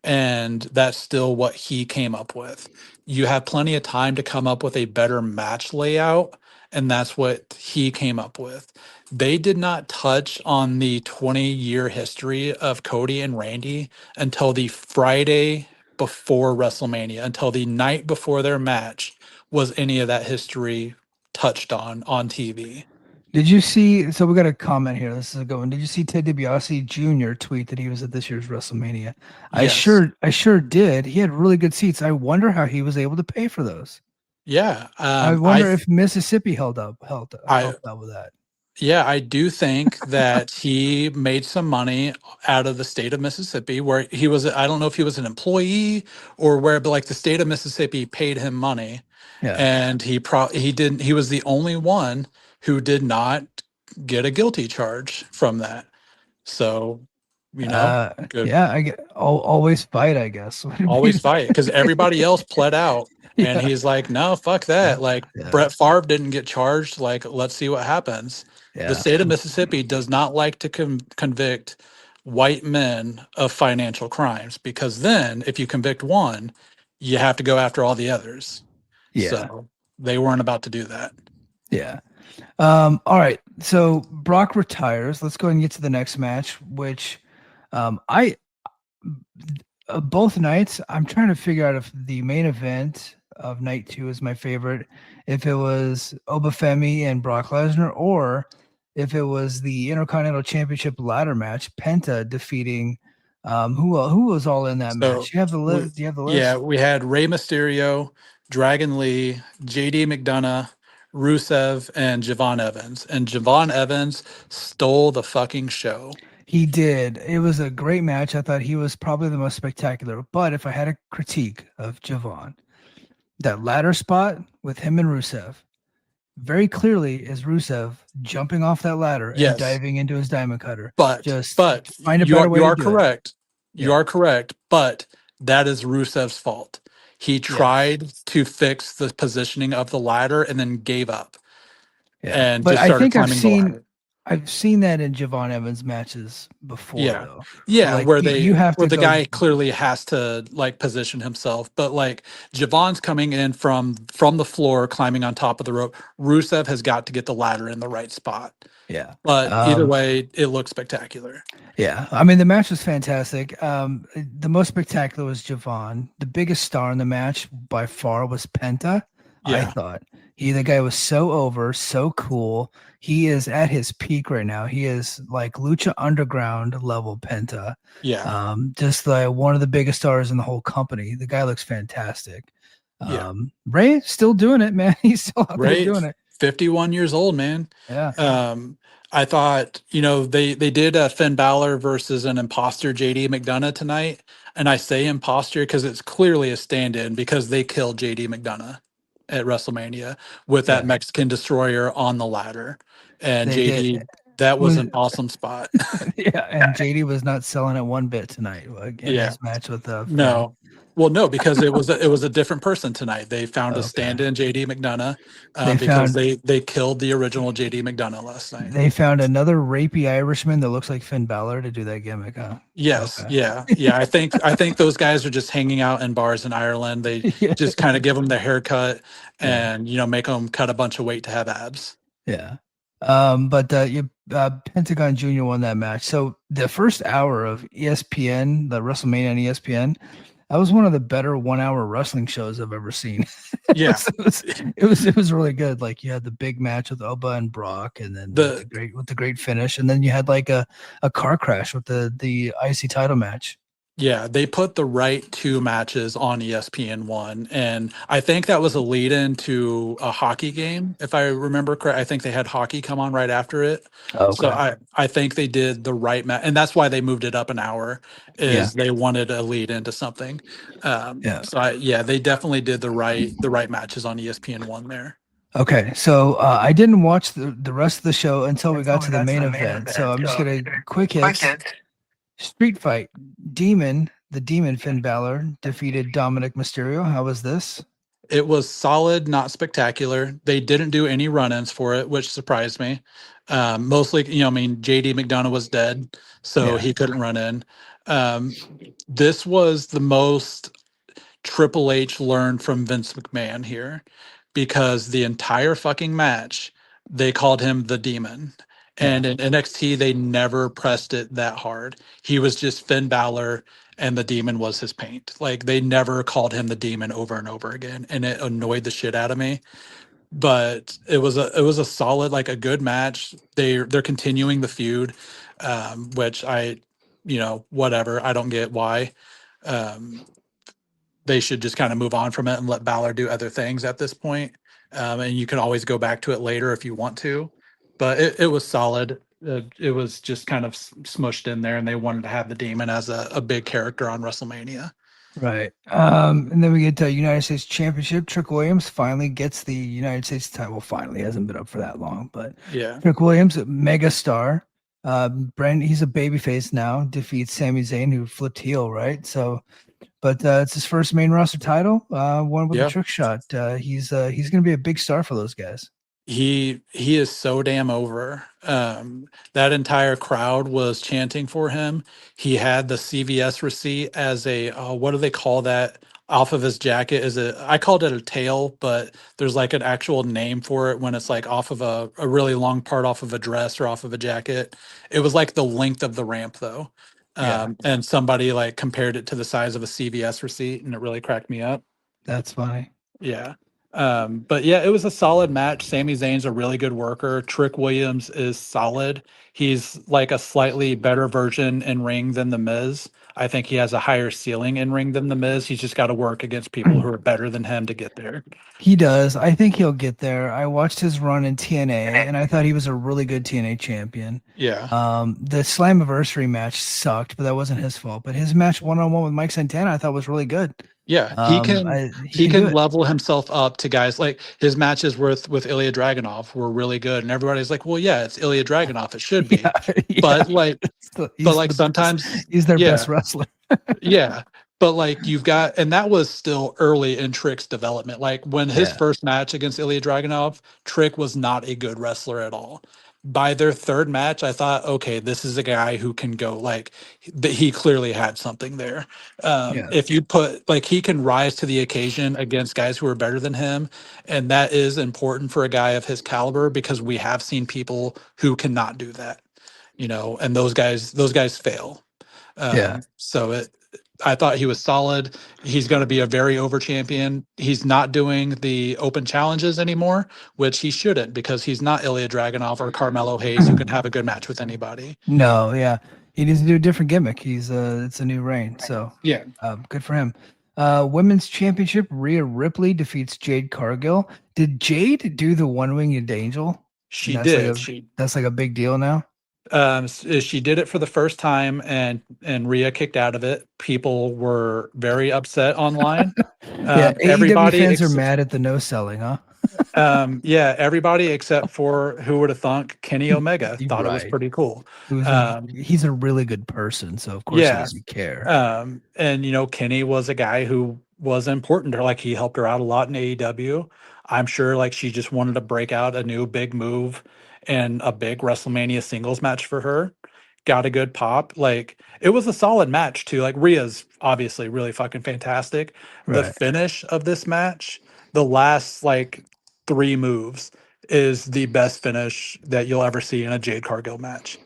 Speaker 5: and that's still what he came up with. You have plenty of time to come up with a better match layout, and that's what he came up with. They did not touch on the 20-year history of Cody and Randy until the Friday before WrestleMania, until the night before their match was any of that history touched on TV.
Speaker 4: Did you see? So we got a comment here. This is a good one. Did you see Ted DiBiase Jr. tweet that he was at this year's WrestleMania?
Speaker 5: Yes.
Speaker 4: I sure did. He had really good seats. I wonder how he was able to pay for those.
Speaker 5: Yeah.
Speaker 4: I wonder if Mississippi helped out
Speaker 5: I
Speaker 4: with that.
Speaker 5: Yeah, I do think that he made some money out of the state of Mississippi, where he was, I don't know if he was an employee or where, but like the state of Mississippi paid him money.
Speaker 4: Yeah.
Speaker 5: And he was the only one who did not get a guilty charge from that. So, good.
Speaker 4: Yeah. I get always fight. I guess. Would it be
Speaker 5: Always fight, because everybody else pled out. And
Speaker 4: yeah.
Speaker 5: he's like, no, fuck that. Like
Speaker 4: Yeah.
Speaker 5: Brett Favre didn't get charged. Like, let's see what happens. The
Speaker 4: Yeah.
Speaker 5: state of Mississippi does not like to convict white men of financial crimes, because then if you convict one, you have to go after all the others.
Speaker 4: Yeah.
Speaker 5: So they weren't about to do that.
Speaker 4: Yeah. All right. So Brock retires. Let's go ahead and get to the next match, which I both nights I'm trying to figure out if the main event of night 2 is my favorite, if it was Obafemi and Brock Lesnar, or if it was the Intercontinental Championship ladder match, Penta defeating who was all in that
Speaker 5: So
Speaker 4: match? You have the list? Do you have the list?
Speaker 5: yeah, we had Rey Mysterio, Dragon Lee, JD McDonough, Rusev, and Javon Evans. And Javon Evans stole the fucking show.
Speaker 4: He did. It was a great match. I thought he was probably the most spectacular. But if I had a critique of Javon, that ladder spot with him and Rusev, very clearly is Rusev jumping off that ladder
Speaker 5: Yes.
Speaker 4: and diving into his diamond cutter.
Speaker 5: But
Speaker 4: Just
Speaker 5: but
Speaker 4: find a
Speaker 5: you
Speaker 4: better
Speaker 5: are
Speaker 4: way
Speaker 5: you
Speaker 4: to
Speaker 5: are
Speaker 4: do it.
Speaker 5: correct. You
Speaker 4: Yeah.
Speaker 5: are correct. But that is Rusev's fault. He tried to fix the positioning of the ladder and then gave up.
Speaker 4: Yeah.
Speaker 5: And
Speaker 4: But
Speaker 5: just
Speaker 4: I
Speaker 5: started
Speaker 4: think I've
Speaker 5: climbing the
Speaker 4: seen
Speaker 5: ladder.
Speaker 4: I've seen that in Javon Evans matches before,
Speaker 5: Yeah.
Speaker 4: though. Where
Speaker 5: Yeah,
Speaker 4: like you have
Speaker 5: where
Speaker 4: to
Speaker 5: the
Speaker 4: go.
Speaker 5: guy clearly has to like position himself, but like Javon's coming in from the floor, climbing on top of the rope. Rusev has got to get the ladder in the right spot.
Speaker 4: Yeah.
Speaker 5: But either way, it looks spectacular.
Speaker 4: Yeah, I mean the match was fantastic. The most spectacular was Javon. The biggest star in the match by far was Penta. I
Speaker 5: Yeah.
Speaker 4: thought the guy was so over, so cool. He is at his peak right now. He is like Lucha Underground level Penta.
Speaker 5: Yeah.
Speaker 4: Just like one of the biggest stars in the whole company. The guy looks fantastic.
Speaker 5: Yeah.
Speaker 4: Ray still doing it, man. He's still out there
Speaker 5: Right.
Speaker 4: doing it.
Speaker 5: 51 years old, man.
Speaker 4: Yeah.
Speaker 5: I thought, they did a Finn Balor versus an imposter JD McDonough tonight. And I say imposter because it's clearly a stand-in because they killed JD McDonough at WrestleMania with that
Speaker 4: Yeah.
Speaker 5: Mexican destroyer on the ladder. And
Speaker 4: They did.
Speaker 5: JD, that was
Speaker 4: Was
Speaker 5: an awesome spot.
Speaker 4: Yeah, and JD was not selling it one bit tonight in
Speaker 5: Yeah.
Speaker 4: his match with Finn.
Speaker 5: No. Well, no, because it was a different person tonight. They found a
Speaker 4: Okay.
Speaker 5: stand-in JD McDonough
Speaker 4: They
Speaker 5: because
Speaker 4: found
Speaker 5: they killed the original JD McDonough last night.
Speaker 4: they found another rapey Irishman that looks like Finn Balor to do that gimmick, huh?
Speaker 5: Yes,
Speaker 4: Okay.
Speaker 5: yeah. I think those guys are just hanging out in bars in Ireland. They
Speaker 4: Yeah.
Speaker 5: just kind of give them the haircut
Speaker 4: Yeah.
Speaker 5: and make them cut a bunch of weight to have abs.
Speaker 4: Yeah. But Pentagon Jr. won that match. So the first hour of ESPN, the WrestleMania on ESPN, that was one of the better 1 hour wrestling shows I've ever seen.
Speaker 5: Yeah,
Speaker 4: it was really good. Like you had the big match with Oba and Brock, and then with the great finish, and then you had like a car crash with the IC title match.
Speaker 5: yeah, they put the right two matches on ESPN1, and I think that was a lead in to a hockey game, if I remember correct. I think they had hockey come on right after it. So
Speaker 4: Okay.
Speaker 5: I think they did the right match, and that's why they moved it up an hour,
Speaker 4: Yeah.
Speaker 5: is they wanted a lead into something.
Speaker 4: Yeah.
Speaker 5: So they definitely did the right matches on ESPN1 there.
Speaker 4: Okay, so I didn't watch the rest of the show until we got to the main event. So I'm just gonna quick hits. Street fight. The Demon Finn Balor defeated Dominic Mysterio. How was this?
Speaker 5: It was solid, not spectacular. They didn't do any run-ins for it, which surprised me. Mostly, JD McDonough was dead, so
Speaker 4: Yeah.
Speaker 5: he couldn't run in. This was the most Triple H learned from Vince McMahon here, because the entire fucking match, they called him the Demon. And in NXT, they never pressed it that hard. He was just Finn Balor, and the Demon was his paint. Like, they never called him the Demon over and over again, and it annoyed the shit out of me. But it was a solid, like a good match. They're continuing the feud, which whatever. I don't get why. They should just kind of move on from it and let Balor do other things at this point. And you can always go back to it later if you want to. But it was solid. It was just kind of smushed in there, and they wanted to have the Demon as a big character on WrestleMania.
Speaker 4: Right. And then we get to United States Championship. Trick Williams finally gets the United States title. Well, finally, hasn't been up for that long, but
Speaker 5: Yeah.
Speaker 4: Trick Williams, mega star. He's a babyface now, defeats Sami Zayn, who flipped heel, right? So, but it's his first main roster title, one with a trick shot. He's going to be a big star for those guys.
Speaker 5: He is so damn over. That entire crowd was chanting for him. He had the CVS receipt as a what do they call that off of his jacket? I called it a tail, but there's like an actual name for it when it's like off of a really long part off of a dress or off of a jacket. It was like the length of the ramp though. And somebody like compared it to the size of a CVS receipt, and it really cracked me up.
Speaker 4: That's funny.
Speaker 5: Yeah. But yeah, it was a solid match. Sami Zayn's a really good worker. Trick Williams is solid. He's like a slightly better version in ring than The Miz. I think he has a higher ceiling in ring than The Miz. He's just got to work against people who are better than him to get there.
Speaker 4: He does. I think he'll get there. I watched his run in TNA, and I thought he was a really good TNA champion.
Speaker 5: Yeah.
Speaker 4: The Slammiversary match sucked, but that wasn't his fault. But his match one-on-one with Mike Santana, I thought was really good.
Speaker 5: Yeah, he can level himself up to guys like his matches with Ilya Dragunov were really good, and everybody's like, "Well, yeah, it's Ilya Dragunov, it should be." But sometimes
Speaker 4: he's their best wrestler.
Speaker 5: Yeah, but like you've got, and that was still early in Trick's development. Like when his first match against Ilya Dragunov, Trick was not a good wrestler at all. by their third match, I thought, okay, this is a guy who can go like that. He clearly had something there.
Speaker 4: Yeah.
Speaker 5: If you put like he can rise to the occasion against guys who are better than him, and that is important for a guy of his caliber because we have seen people who cannot do that, and those guys fail.
Speaker 4: Yeah.
Speaker 5: So I thought he was solid. He's going to be a very over champion. He's not doing the open challenges anymore, which he shouldn't because he's not Ilya Dragunov or Carmelo Hayes who can have a good match with anybody.
Speaker 4: No, yeah. He needs to do a different gimmick. It's a new reign. So
Speaker 5: Yeah.
Speaker 4: good for him. Women's championship, Rhea Ripley defeats Jade Cargill. Did Jade do the one-winged angel?
Speaker 5: She
Speaker 4: That's
Speaker 5: did.
Speaker 4: that's like a big deal now.
Speaker 5: She did it for the first time, and Rhea kicked out of it. People were very upset online.
Speaker 4: Yeah, AEW
Speaker 5: Everybody
Speaker 4: fans are mad at the no selling, huh?
Speaker 5: Yeah, everybody except for who would have thunk Kenny Omega thought it was
Speaker 4: Right.
Speaker 5: pretty cool.
Speaker 4: He's a really good person, so of course he
Speaker 5: Yeah.
Speaker 4: doesn't care.
Speaker 5: And Kenny was a guy who was important to her. Like he helped her out a lot in AEW. I'm sure like she just wanted to break out a new big move and a big WrestleMania singles match for her. Got a good pop. Like it was a solid match too. Like Rhea's obviously really fucking fantastic. The
Speaker 4: Right.
Speaker 5: finish of this match, the last like 3 moves is the best finish that you'll ever see in a Jade Cargill match.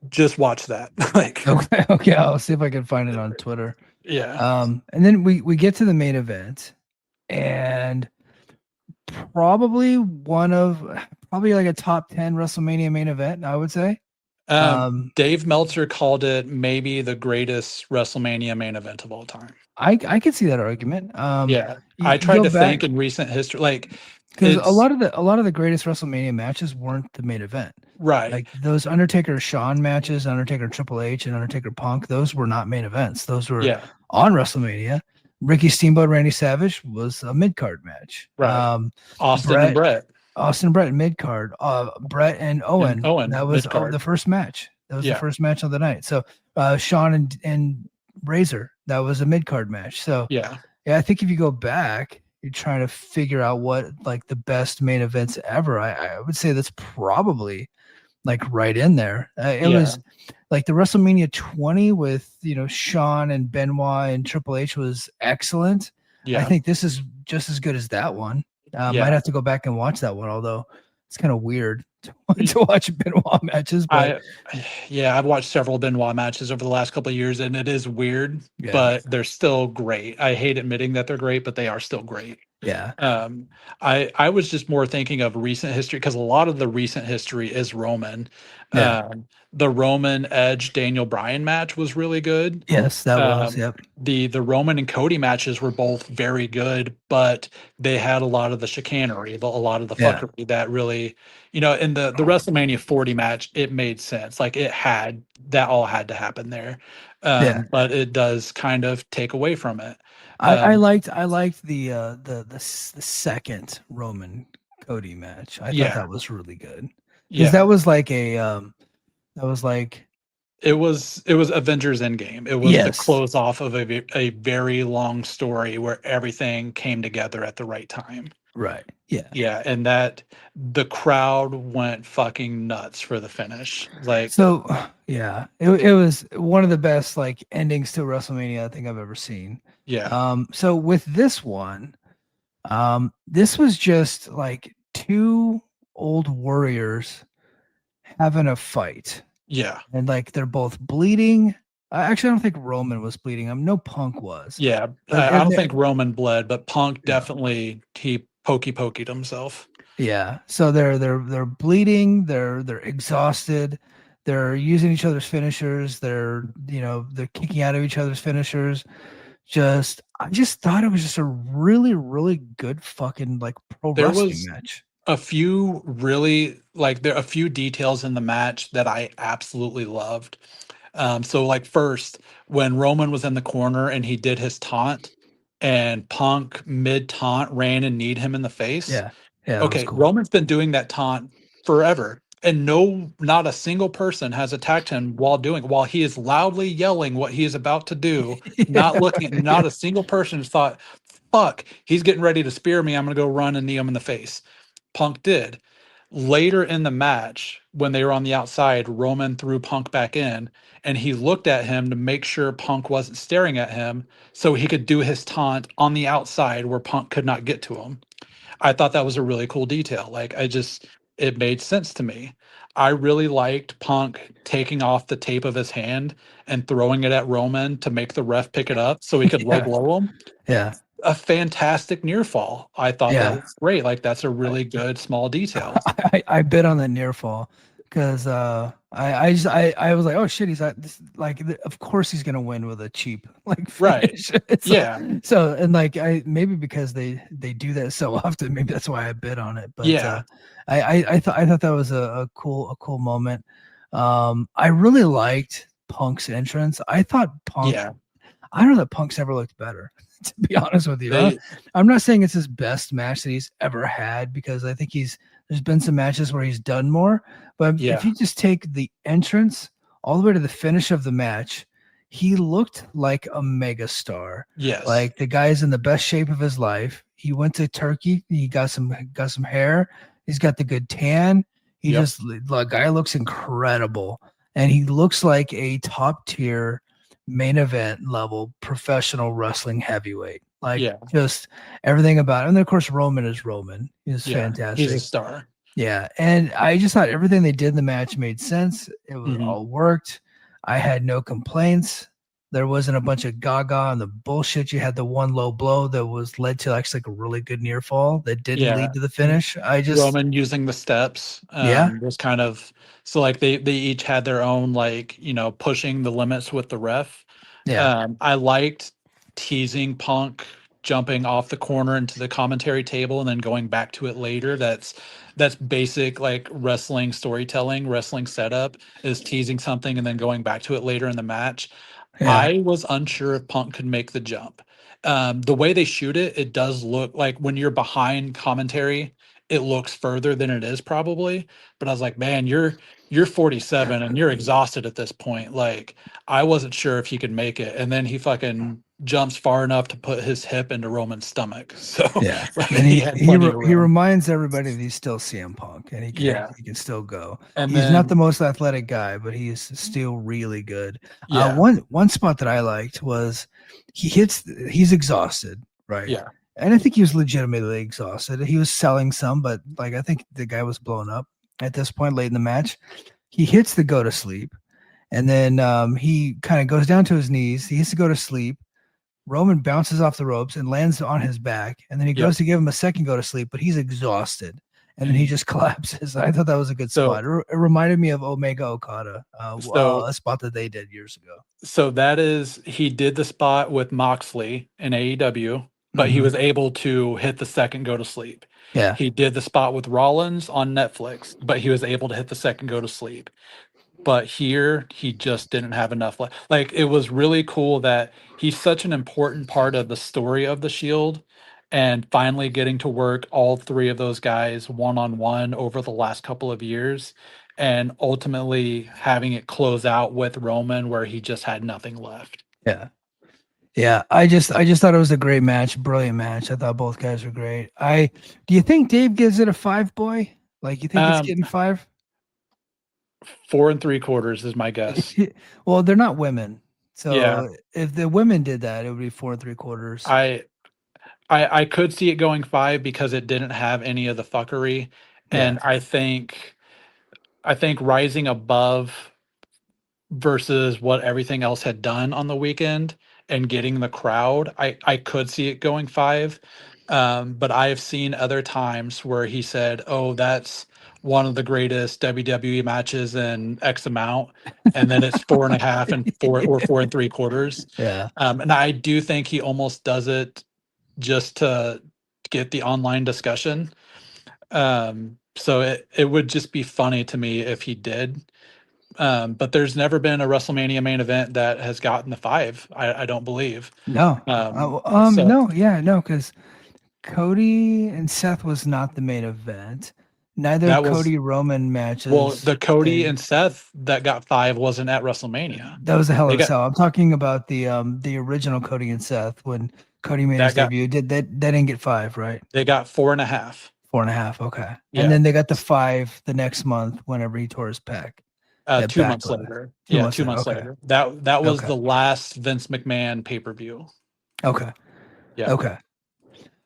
Speaker 5: Just watch that. Like
Speaker 4: Okay, I'll see if I can find it on Twitter.
Speaker 5: yeah.
Speaker 4: And then we get to the main event, and probably like a top 10 WrestleMania main event, I would say.
Speaker 5: Dave Meltzer called it maybe the greatest WrestleMania main event of all time.
Speaker 4: I could see that argument.
Speaker 5: Yeah, I tried to think in recent history, like
Speaker 4: because a lot of the greatest WrestleMania matches weren't the main event,
Speaker 5: right?
Speaker 4: Like those Undertaker Shawn matches, Undertaker Triple H, and Undertaker Punk, those were not main events. Those were on WrestleMania. Ricky Steamboat, Randy Savage was a mid card match.
Speaker 5: Right. Austin and Brett
Speaker 4: mid card. Brett and Owen. That was
Speaker 5: mid-card.
Speaker 4: The first match. That was the first match of the night. So Shawn and Razor, that was a mid card match. So
Speaker 5: yeah,
Speaker 4: I think if you go back, you're trying to figure out what like the best main events ever. I would say that's probably like right in there. It was like the WrestleMania 20 with Shawn and Benoit and Triple H was excellent.
Speaker 5: Yeah,
Speaker 4: I think this is just as good as that one. Might have to go back and watch that one, although it's kind of weird to watch Benoit matches. But
Speaker 5: I've watched several Benoit matches over the last couple of years, and it is weird, but they're still great. I hate admitting that they're great, but they are still great.
Speaker 4: Yeah.
Speaker 5: I was just more thinking of recent history because a lot of the recent history is Roman. The Roman Edge Daniel Bryan match was really good.
Speaker 4: Yes, that was. Yep.
Speaker 5: The Roman and Cody matches were both very good, but they had a lot of the chicanery, a lot of the fuckery that really, in the WrestleMania 40 match, it made sense. Like that all had to happen there. But it does kind of take away from it.
Speaker 4: I liked the second Roman Cody match. I thought that was really good because that was like
Speaker 5: it was Avengers Endgame. It was the close off of a very long story where everything came together at the right time.
Speaker 4: Right. Yeah.
Speaker 5: Yeah, and that the crowd went fucking nuts for the finish. Like
Speaker 4: so, yeah, it was one of the best like endings to WrestleMania I think I've ever seen.
Speaker 5: Yeah.
Speaker 4: So with this one, this was just like two old warriors having a fight.
Speaker 5: Yeah.
Speaker 4: And like they're both bleeding. Actually, I don't think Roman was bleeding. No, Punk was.
Speaker 5: Yeah. I don't think Roman bled, but Punk definitely he pokeyed himself.
Speaker 4: Yeah. So they're bleeding, they're exhausted, they're using each other's finishers, they're kicking out of each other's finishers. I just thought it was just a really, really good fucking like pro wrestling match.
Speaker 5: A few really there are a few details in the match that I absolutely loved. So like first, when Roman was in the corner and he did his taunt, and Punk mid taunt ran and kneed him in the face.
Speaker 4: Yeah.
Speaker 5: Okay, cool. Roman's been doing that taunt forever, and not a single person has attacked him while he is loudly yelling what he is about to do. Not a single person has thought, "Fuck, he's getting ready to spear me. I'm gonna go run and knee him in the face." Punk did. Later in the match, when they were on the outside, Roman threw Punk back in, and he looked at him to make sure Punk wasn't staring at him so he could do his taunt on the outside where Punk could not get to him. I thought that was a really cool detail. Like, it made sense to me. I really liked Punk taking off the tape of his hand and throwing it at Roman to make the ref pick it up so he could low
Speaker 4: Yeah.
Speaker 5: blow him.
Speaker 4: Yeah.
Speaker 5: A fantastic near fall. I thought that
Speaker 4: Yeah.
Speaker 5: was great. Like, that's a really good small detail.
Speaker 4: I bid on the near fall because I was like, oh shit, he's at this, like, of course he's gonna win with a cheap like
Speaker 5: Right.
Speaker 4: finish. It's
Speaker 5: Yeah.
Speaker 4: so, and like, I maybe because they do that so often, maybe that's why I bid on it. But
Speaker 5: Yeah.
Speaker 4: I thought that was a cool moment. I really liked Punk's entrance. I thought Punk.
Speaker 5: Yeah.
Speaker 4: I don't know that Punk's ever looked better. To be honest with you,
Speaker 5: They,
Speaker 4: I'm not saying it's his best match that he's ever had, because I think there's been some matches where he's done more. But
Speaker 5: Yeah.
Speaker 4: if you just take the entrance all the way to the finish of the match, he looked like a mega star.
Speaker 5: yes.
Speaker 4: Like the guy's in the best shape of his life. He went to Turkey. He got some hair. He's got the good tan.
Speaker 5: Yep.
Speaker 4: The guy looks incredible, and he looks like a top tier main event level professional wrestling heavyweight. Like,
Speaker 5: Yeah.
Speaker 4: just everything about it. And then of course Roman is Roman. He's
Speaker 5: Yeah.
Speaker 4: fantastic.
Speaker 5: He's a star.
Speaker 4: Yeah. And I just thought everything they did in the match made sense. It was
Speaker 5: Mhm.
Speaker 4: all worked. I had no complaints. There wasn't a bunch of gaga and the bullshit. You had the one low blow that was led to actually like a really good near fall that didn't
Speaker 5: Yeah.
Speaker 4: lead to the finish. I just
Speaker 5: Roman using the steps was kind of, so like they each had their own, like, pushing the limits with the ref. I liked teasing Punk jumping off the corner into the commentary table and then going back to it later. That's basic, like, wrestling storytelling, wrestling setup, is teasing something and then going back to it later in the match. I was unsure if Punk could make the jump. The way they shoot it, it does look like when you're behind commentary, it looks further than it is probably. But I was like, man, you're 47 and you're exhausted at this point. Like, I wasn't sure if he could make it. And then he fucking jumps far enough to put his hip into Roman's stomach. So
Speaker 4: yeah,
Speaker 5: like,
Speaker 4: and
Speaker 5: he had
Speaker 4: he
Speaker 5: plenty of room.
Speaker 4: reminds everybody that he's still CM Punk, and he can still go.
Speaker 5: And
Speaker 4: he's
Speaker 5: then,
Speaker 4: not the most athletic guy, but he's still really good.
Speaker 5: yeah,
Speaker 4: One spot that I liked was he's exhausted, right?
Speaker 5: yeah,
Speaker 4: And I think he was legitimately exhausted. He was selling some, but like, I think the guy was blown up at this point late in the match. He hits the go to sleep, and then he kind of goes down to his knees. He has to go to sleep. Roman bounces off the ropes and lands on his back, and then he goes to give him a second go to sleep, but he's exhausted, and then he just collapses. I thought that was a good spot. It reminded me of Omega Okada, a spot that they did years ago.
Speaker 5: So he did the spot with Moxley in AEW, but he was able to hit the second go to sleep.
Speaker 4: Yeah.
Speaker 5: He did the spot with Rollins on Netflix, but he was able to hit the second go to sleep. But here, he just didn't have enough. Like, it was really cool that he's such an important part of the story of the Shield, and finally getting to work all three of those guys one-on-one over the last couple of years, and ultimately having it close out with Roman where he just had nothing left.
Speaker 4: Yeah. Yeah, I just thought it was a great match, brilliant match. I thought both guys were great. Do you think Dave gives it a 5, boy? Like, you think it's getting 5?
Speaker 5: 4 3/4 is my guess.
Speaker 4: Well, they're not women, so
Speaker 5: Yeah.
Speaker 4: if the women did that, it would be 4 3/4.
Speaker 5: I could see it going 5 because it didn't have any of the fuckery, and I think rising above versus what everything else had done on the weekend and getting the crowd, I could see it going 5. But I have seen other times where he said, "Oh, that's one of the greatest WWE matches in X amount," and then it's 4.5 and 4 or 4 3/4.
Speaker 4: Yeah.
Speaker 5: And I do think he almost does it just to get the online discussion. So it would just be funny to me if he did. But there's never been a WrestleMania main event that has gotten the 5. I don't believe.
Speaker 4: No.
Speaker 5: So-
Speaker 4: No, because Cody and Seth was not the main event. Neither
Speaker 5: That was-
Speaker 4: Cody Roman matches.
Speaker 5: Well, the Cody and Seth that got 5 wasn't at WrestleMania.
Speaker 4: That was a hell of
Speaker 5: They
Speaker 4: a
Speaker 5: got-
Speaker 4: sell. I'm talking about the original Cody and Seth when Cody made his debut. That didn't get 5, right?
Speaker 5: They got 4.5.
Speaker 4: 4.5. Okay.
Speaker 5: Yeah.
Speaker 4: And then they got the 5 the next month whenever he tore his pec. That
Speaker 5: 2 months
Speaker 4: backlash.
Speaker 5: later.
Speaker 4: 2
Speaker 5: Yeah,
Speaker 4: months
Speaker 5: 2
Speaker 4: later.
Speaker 5: months
Speaker 4: Okay.
Speaker 5: later. That was
Speaker 4: Okay.
Speaker 5: the last Vince McMahon pay-per-view.
Speaker 4: Okay.
Speaker 5: Yeah.
Speaker 4: Okay.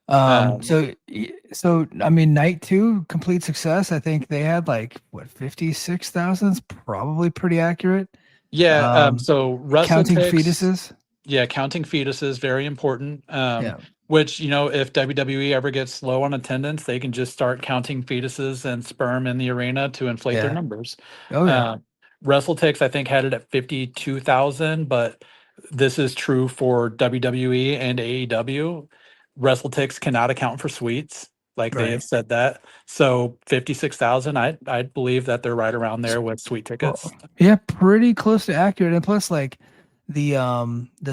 Speaker 5: Um,
Speaker 4: So I mean, night 2, complete success. I think they had like what 56,000. It's probably pretty accurate.
Speaker 5: yeah. So
Speaker 4: Counting
Speaker 5: WrestleTix,
Speaker 4: fetuses.
Speaker 5: yeah, counting fetuses, very important.
Speaker 4: Yeah.
Speaker 5: Which, if WWE ever gets low on attendance, they can just start counting fetuses and sperm in the arena to inflate their
Speaker 4: Yeah.
Speaker 5: numbers.
Speaker 4: Oh yeah.
Speaker 5: WrestleTix, I think, had it at 52,000, but this is true for WWE and AEW. WrestleTix cannot account for suites, like they
Speaker 4: Right.
Speaker 5: have said that. So 56,000, I'd believe that they're right around there with suite tickets.
Speaker 4: Well, yeah, pretty close to accurate. And plus, like the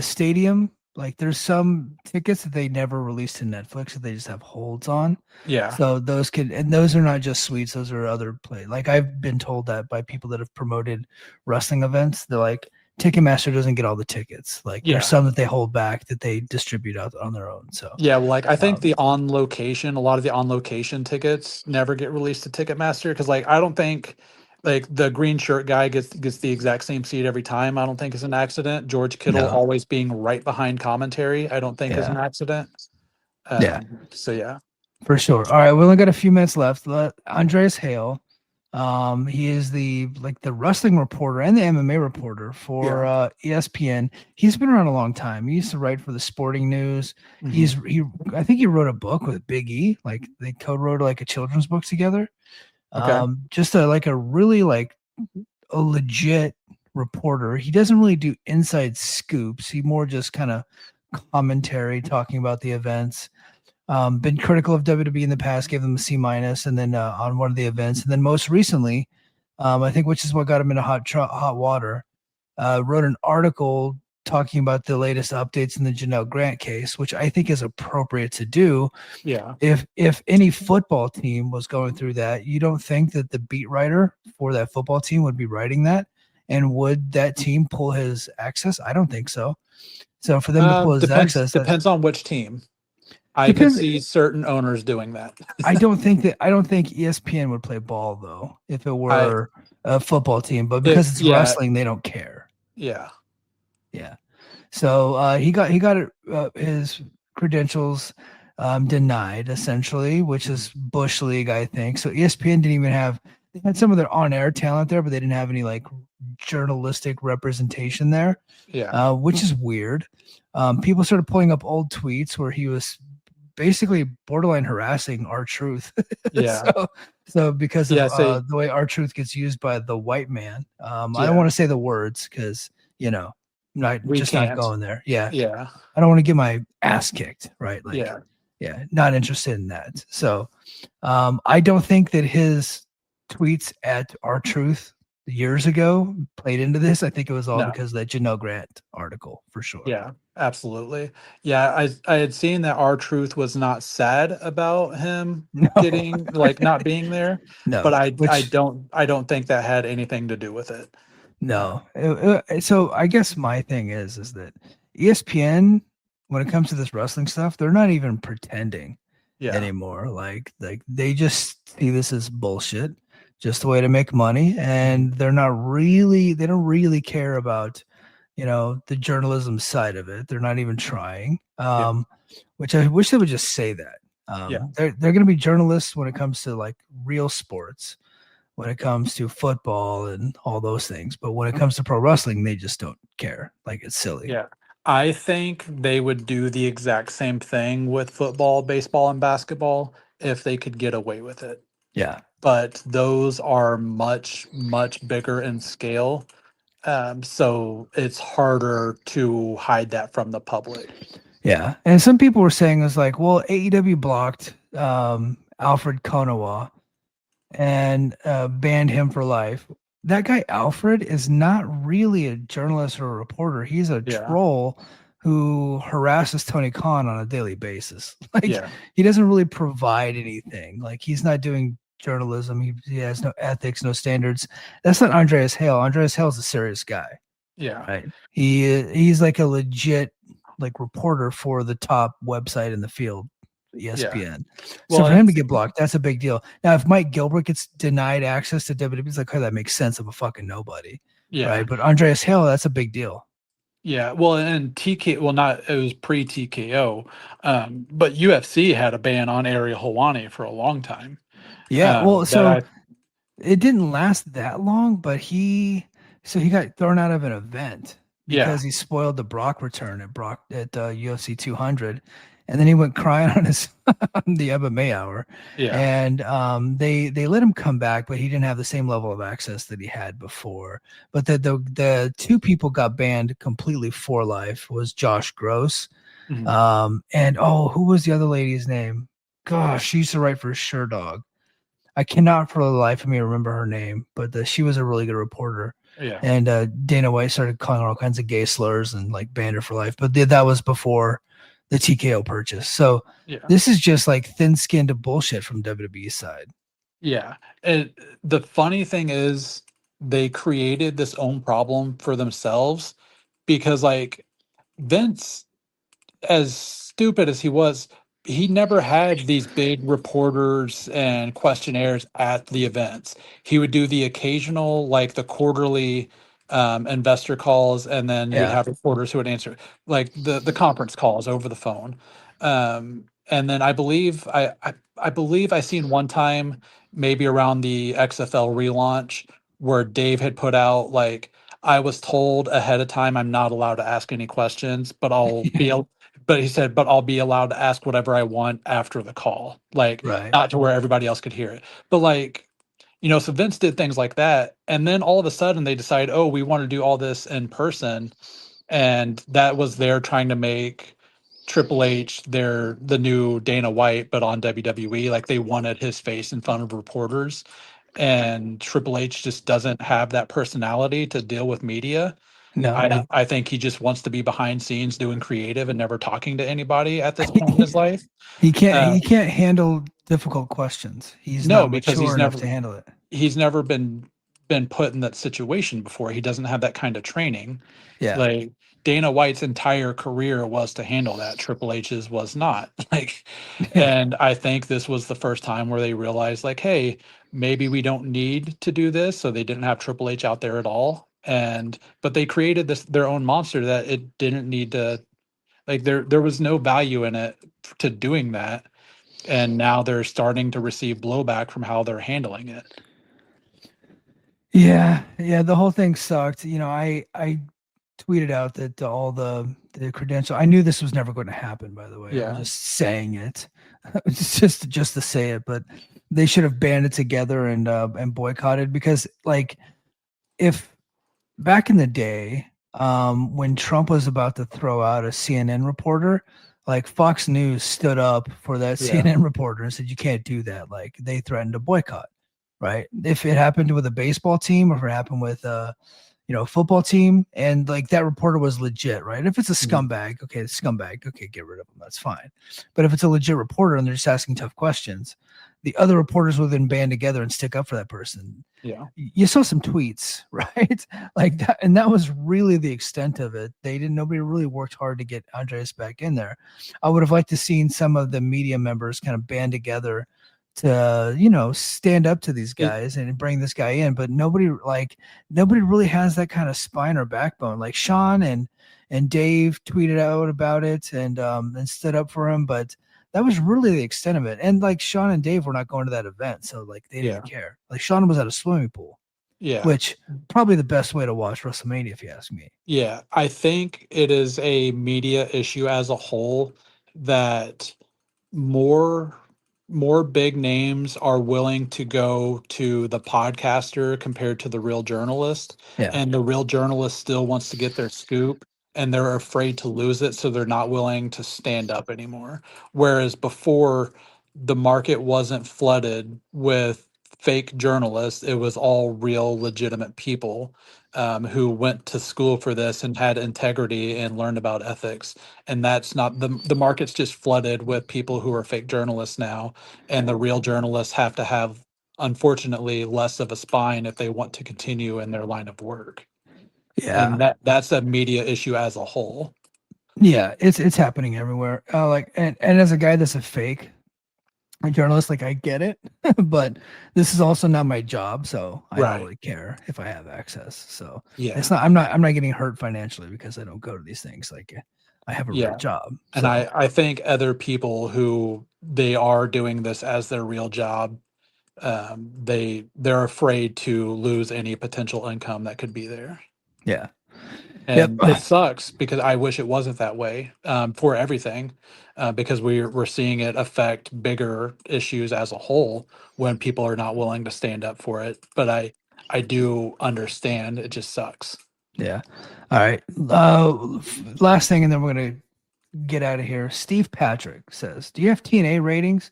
Speaker 4: stadium, like there's some tickets that they never released to Netflix that they just have holds on.
Speaker 5: Yeah.
Speaker 4: So those are not just suites, those are other play. Like I've been told that by people that have promoted wrestling events. They're like, Ticketmaster doesn't get all the tickets. Like
Speaker 5: Yeah.
Speaker 4: there's some that they hold back that they distribute out on their own. So
Speaker 5: Yeah, well, like I think
Speaker 4: um,
Speaker 5: a lot of the on location tickets never get released to Ticketmaster because, like, I don't think like the green shirt guy gets the exact same seat every time. I don't think it's an accident. George Kittle
Speaker 4: no,
Speaker 5: always being right behind commentary, I don't think is an
Speaker 4: yeah,
Speaker 5: accident.
Speaker 4: yeah.
Speaker 5: So yeah,
Speaker 4: For sure. All right, we only got a few minutes left. Andreas Hale, he is the wrestling reporter and the MMA reporter for ESPN. He's been around a long time. He used to write for the Sporting News.
Speaker 5: Mhm.
Speaker 4: I think he wrote a book with Big E. Like they co-wrote like a children's book together.
Speaker 5: Okay.
Speaker 4: Just a really like a legit reporter. He doesn't really do inside scoops. He more just kind of commentary talking about the events. Been critical of WWE in the past, gave them a C minus, and then on one of the events, and then most recently, I think which is what got him into hot water. Wrote an article talking about the latest updates in the Janelle Grant case, which I think is appropriate to do.
Speaker 5: Yeah.
Speaker 4: If any football team was going through that, you don't think that the beat writer for that football team would be writing that, and would that team pull his access? I don't think so. So for them to pull his access,
Speaker 5: Depends on which team. I could
Speaker 4: depends.
Speaker 5: see certain owners doing that.
Speaker 4: I don't think ESPN would play ball though if it were a football team, but because it's wrestling, they don't care.
Speaker 5: Yeah.
Speaker 4: Yeah. So he got his credentials denied essentially, which is Bush League, I think. So ESPN didn't even have they had some of their on-air talent there, but they didn't have any like journalistic representation there.
Speaker 5: Yeah.
Speaker 4: Which is weird. People started pulling up old tweets where he was basically borderline harassing R-Truth.
Speaker 5: Yeah.
Speaker 4: so because of
Speaker 5: so
Speaker 4: the way R-Truth gets used by the white man, I
Speaker 5: Yeah.
Speaker 4: don't want to say the words because not going there. Yeah.
Speaker 5: Yeah.
Speaker 4: I don't want to get my ass kicked, right? Like,
Speaker 5: Yeah.
Speaker 4: Not interested in that. So, I don't think that his tweets at R-Truth years ago played into this. I think it was all
Speaker 5: No.
Speaker 4: because of that Janelle Grant article for sure.
Speaker 5: Yeah, absolutely. Yeah, I had seen that R-Truth was not sad about him
Speaker 4: No.
Speaker 5: getting like not being there,
Speaker 4: No,
Speaker 5: but I don't think that had anything to do with it.
Speaker 4: No. So I guess my thing is that ESPN, when it comes to this wrestling stuff, they're not even pretending anymore. Like they just see this as bullshit, just a way to make money, and they don't really care about the journalism side of it. They're not even trying. Which I wish they would just say that. They're going to be journalists when it comes to like real sports, when it comes to football and all those things. But when it comes to pro wrestling, they just don't care. Like it's silly.
Speaker 5: Yeah. I think they would do the exact same thing with football, baseball, and basketball if they could get away with it.
Speaker 4: Yeah.
Speaker 5: But those are much, much bigger in scale. So it's harder to hide that from the public.
Speaker 4: Yeah. And some people were saying it's like, well, AEW blocked Alfred Konuwa and banned him for life. That guy Alfred is not really a journalist or a reporter. He's a troll who harasses Tony Khan on a daily basis. He doesn't really provide anything. Like he's not doing journalism. He has no ethics, no standards. That's not Andreas Hale. Andreas Hale's a serious guy.
Speaker 5: Yeah.
Speaker 4: Right. He's like a legit like reporter for the top website in the field.
Speaker 5: Yeah.
Speaker 4: ESPN. So
Speaker 5: Well,
Speaker 4: for him to
Speaker 5: and
Speaker 4: get blocked, that's a big deal. Now, if Mike Gilbert gets denied access to WWE, it's like, oh, that makes sense of a fucking nobody,
Speaker 5: yeah.
Speaker 4: right? But Andreas Hale, that's a big deal.
Speaker 5: Yeah, well, and well, not it was pre TKO, but UFC had a ban on Ariel Helwani for a long time.
Speaker 4: Yeah, well,
Speaker 5: That
Speaker 4: so
Speaker 5: I
Speaker 4: it didn't last that long, but he got thrown out of an event
Speaker 5: Yeah,
Speaker 4: because he spoiled the Brock return at UFC 200, and then he went crying on his on the MMA hour,
Speaker 5: yeah,
Speaker 4: and they let him come back, but he didn't have the same level of access that he had before. But the two people got banned completely for life was Josh Gross,
Speaker 5: mhm,
Speaker 4: and oh, who was the other lady's name? Gosh, she used to write for Sure Dog. I cannot for the life of me remember her name, but she was a really good reporter.
Speaker 5: yeah,
Speaker 4: And Dana White started calling her all kinds of gay slurs and like banned her for life. But that was before the TKO purchase. So
Speaker 5: yeah,
Speaker 4: this is just like thin-skinned bullshit from WWE's side.
Speaker 5: yeah. And the funny thing is, they created this own problem for themselves because, like, Vince, as stupid as he was, he never had these big reporters and questionnaires at the events. He would do the occasional, like the quarterly investor calls, and then you'd
Speaker 4: Yeah.
Speaker 5: have reporters who would answer, like the conference calls over the phone. And then I believe I seen one time, maybe around the XFL relaunch, where Dave had put out like, I was told ahead of time I'm not allowed to ask any questions, but but he said, but I'll be allowed to ask whatever I want after the call, like
Speaker 4: Right.
Speaker 5: not to where everybody else could hear it. But like, so Vince did things like that. And then all of a sudden they decide, oh, we want to do all this in person. And that was their trying to make Triple H the new Dana White, but on WWE. Like they wanted his face in front of reporters. And Triple H just doesn't have that personality to deal with media.
Speaker 4: No.
Speaker 5: I think he just wants to be behind scenes doing creative and never talking to anybody at this point in his life.
Speaker 4: He
Speaker 5: Uh,
Speaker 4: can't handle difficult questions. He's not
Speaker 5: no, because
Speaker 4: mature enough to handle it.
Speaker 5: he's never been put in that situation before. He doesn't have that kind of training.
Speaker 4: Yeah.
Speaker 5: Like Dana White's entire career was to handle that. Triple H's was not. Like,
Speaker 4: Yeah.
Speaker 5: and I think this was the first time where they realized, like, hey, maybe we don't need to do this. So they didn't have Triple H out there at all. But they created their own monster that it didn't need to, like, there was no value in it to doing that. And now they're starting to receive blowback from how they're handling it.
Speaker 4: Yeah, yeah, the whole thing sucked. I tweeted out that all the credential. I knew this was never going to happen. By the way, I'm
Speaker 5: Yeah.
Speaker 4: just saying it, it's just to say it. But they should have banded together and boycotted because, like, if back in the day, when Trump was about to throw out a CNN reporter, like Fox News stood up for that
Speaker 5: Yeah.
Speaker 4: CNN reporter and said, "You can't do that." Like they threatened to boycott. Right? If it happened with a baseball team, or if it happened with football team, and like that reporter was legit, right? If it's a
Speaker 5: Mhm.
Speaker 4: scumbag, okay, scumbag, okay, get rid of them, that's fine. But if it's a legit reporter and they're just asking tough questions, the other reporters will then band together and stick up for that person.
Speaker 5: Yeah.
Speaker 4: You saw some tweets, right? Like that, and that was really the extent of it. Nobody really worked hard to get Andreas back in there. I would have liked to seen some of the media members kind of band together to stand up to these
Speaker 5: It,
Speaker 4: guys and bring this guy in, but nobody really has that kind of spine or backbone. Like Sean and Dave tweeted out about it and stood up for him, but that was really the extent of it. And like Sean and Dave were not going to that event, so like they
Speaker 5: yeah.
Speaker 4: didn't care. Like Sean was at a swimming pool,
Speaker 5: Yeah.
Speaker 4: which probably the best way to watch WrestleMania if you ask me.
Speaker 5: Yeah. I think it is a media issue as a whole that more more big names are willing to go to the podcaster compared to the real journalist,
Speaker 4: Yeah.
Speaker 5: and the real journalist still wants to get their scoop, and they're afraid to lose it, so they're not willing to stand up anymore. Whereas before, the market wasn't flooded with fake journalists, it was all real legitimate people, who went to school for this and had integrity and learned about ethics. And that's not the market's just flooded with people who are fake journalists now, and the real journalists have to have, unfortunately, less of a spine if they want to continue in their line of work.
Speaker 4: Yeah.
Speaker 5: And that's a media issue as a whole.
Speaker 4: Yeah, it's happening everywhere. And as a guy that's a journalist, like I get it, but this is also not my job, so I don't
Speaker 5: Right.
Speaker 4: really care if I have access. So
Speaker 5: Yeah.
Speaker 4: it's not. I'm not getting hurt financially because I don't go to these things. Like I have a real
Speaker 5: Yeah.
Speaker 4: job.
Speaker 5: And
Speaker 4: So
Speaker 5: I think other people who they are doing this as their real job, they're afraid to lose any potential income that could be there.
Speaker 4: yeah, yep,
Speaker 5: And it sucks because I wish it wasn't that way, for everything, because we're seeing it affect bigger issues as a whole when people are not willing to stand up for it. But I do understand. It just sucks.
Speaker 4: yeah. All right. Last thing, and then we're gonna get out of here. Steve Patrick says, "Do you have TNA ratings?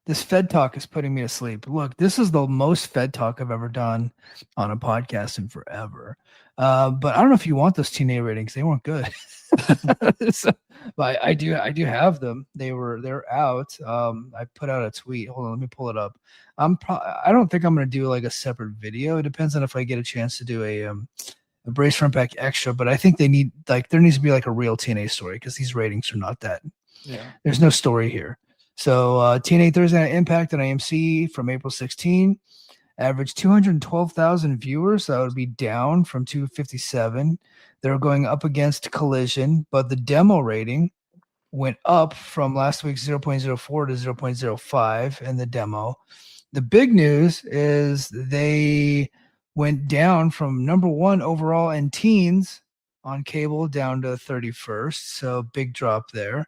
Speaker 4: This Fed talk is putting me to sleep." Look, this is the most Fed talk I've ever done on a podcast in forever. But I don't know if you want those TNA ratings. They weren't good. So, but I do have them. They're out. I put out a tweet. Hold on, let me pull it up. I don't think I'm gonna do like a separate video. It depends on if I get a chance to do a Brace Front Pack Extra, but I think there needs to be like a real TNA story because these ratings are not that.
Speaker 5: Yeah.
Speaker 4: There's no story here. So TNA Thursday Night Impact on AMC from April 16 averaged 212,000 viewers. So that would be down from 257. They're going up against Collision, but the demo rating went up from last week's 0.04 to 0.05 in the demo. The big news is they went down from number 1 overall in teens on cable down to 31st. So big drop there.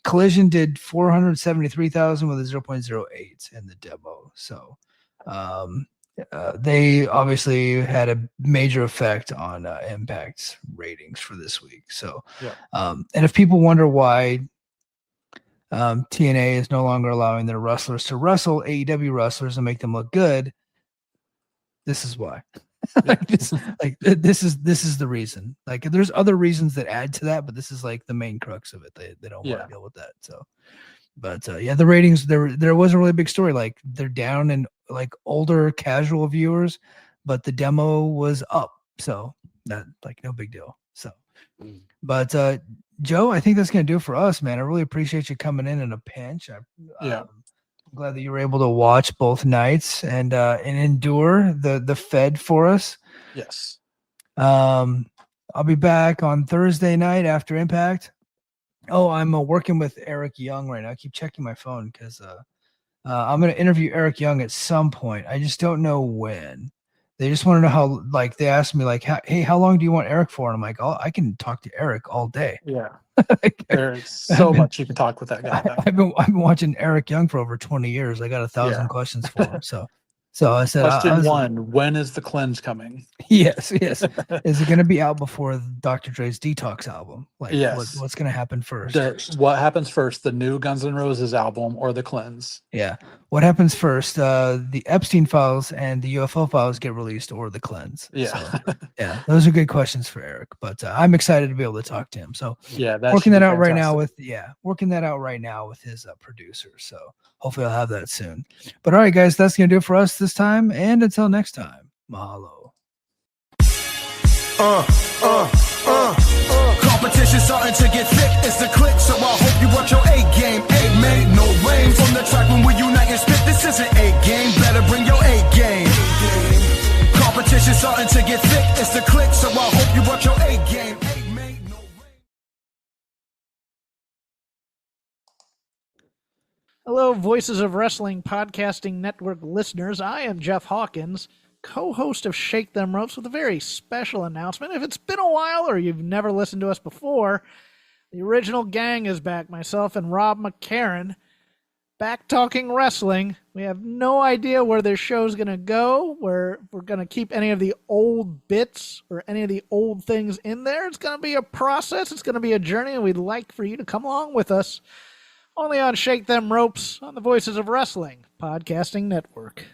Speaker 4: Collision did 473,000 with a 0.08 in the demo. So they obviously had a major effect on Impact's ratings for this week. So,
Speaker 5: Yeah.
Speaker 4: And if people wonder why TNA is no longer allowing their wrestlers to wrestle AEW wrestlers and make them look good, this is why. This is the reason. Like there's other reasons that add to that, but this is like the main crux of it. They don't want to deal with that. So, but yeah, the ratings there was a really big story. Like they're down in like older casual viewers, but the demo was up. So that like no big deal. So, but Joe, I think that's gonna do it for us, man. I really appreciate you coming in a pinch. I'm glad that you were able to watch both nights and endure the Fed for us.
Speaker 5: Yes.
Speaker 4: I'll be back on Thursday night after Impact. Oh, I'm working with Eric Young right now. I keep checking my phone because I'm going to interview Eric Young at some point. I just don't know when. They just want to know how. Like they asked me, like, "Hey, how long do you want Eric for?" And I'm like, "Oh, I can talk to Eric all day."
Speaker 5: Yeah. There's so much you can talk with that guy about.
Speaker 4: I've been watching Eric Young for over 20 years. I got 1,000 questions for him. So I said,
Speaker 5: Question one: when is the cleanse coming?
Speaker 4: Yes. Is it going to be out before Dr. Dre's Detox album? Like,
Speaker 5: yes.
Speaker 4: what's going to happen first?
Speaker 5: What happens first, the new Guns N' Roses album or the cleanse?
Speaker 4: Yeah. What happens first? The Epstein files and the UFO files get released, or the cleanse?
Speaker 5: Yeah.
Speaker 4: So, yeah. Those are good questions for Eric, but I'm excited to be able to talk to him. So
Speaker 5: yeah,
Speaker 4: working that out right now with his producer. So hopefully I'll have that soon. But all right, guys, that's going to do it for us this time. And until next time, mahalo.
Speaker 3: Competition starting to get thick, it's the click, so I hope you watch your A game. A made no rain from the track when we unite and spit. This isn't A game, better bring your A game. Competition starting to get thick, it's the click, so I hope you watch your A game. A made no rain.
Speaker 6: Hello, Voices of Wrestling Podcasting Network listeners. I am Jeff Hawkins, co-host of Shake Them Ropes, with a very special announcement. If it's been a while or you've never listened to us before, the original gang is back. Myself and Rob McCarran, back talking wrestling. We have no idea where this show's going to go, where we're going to keep any of the old bits or any of the old things in there. It's going to be a process. It's going to be a journey, and we'd like for you to come along with us. Only on Shake Them Ropes on the Voices of Wrestling Podcasting Network.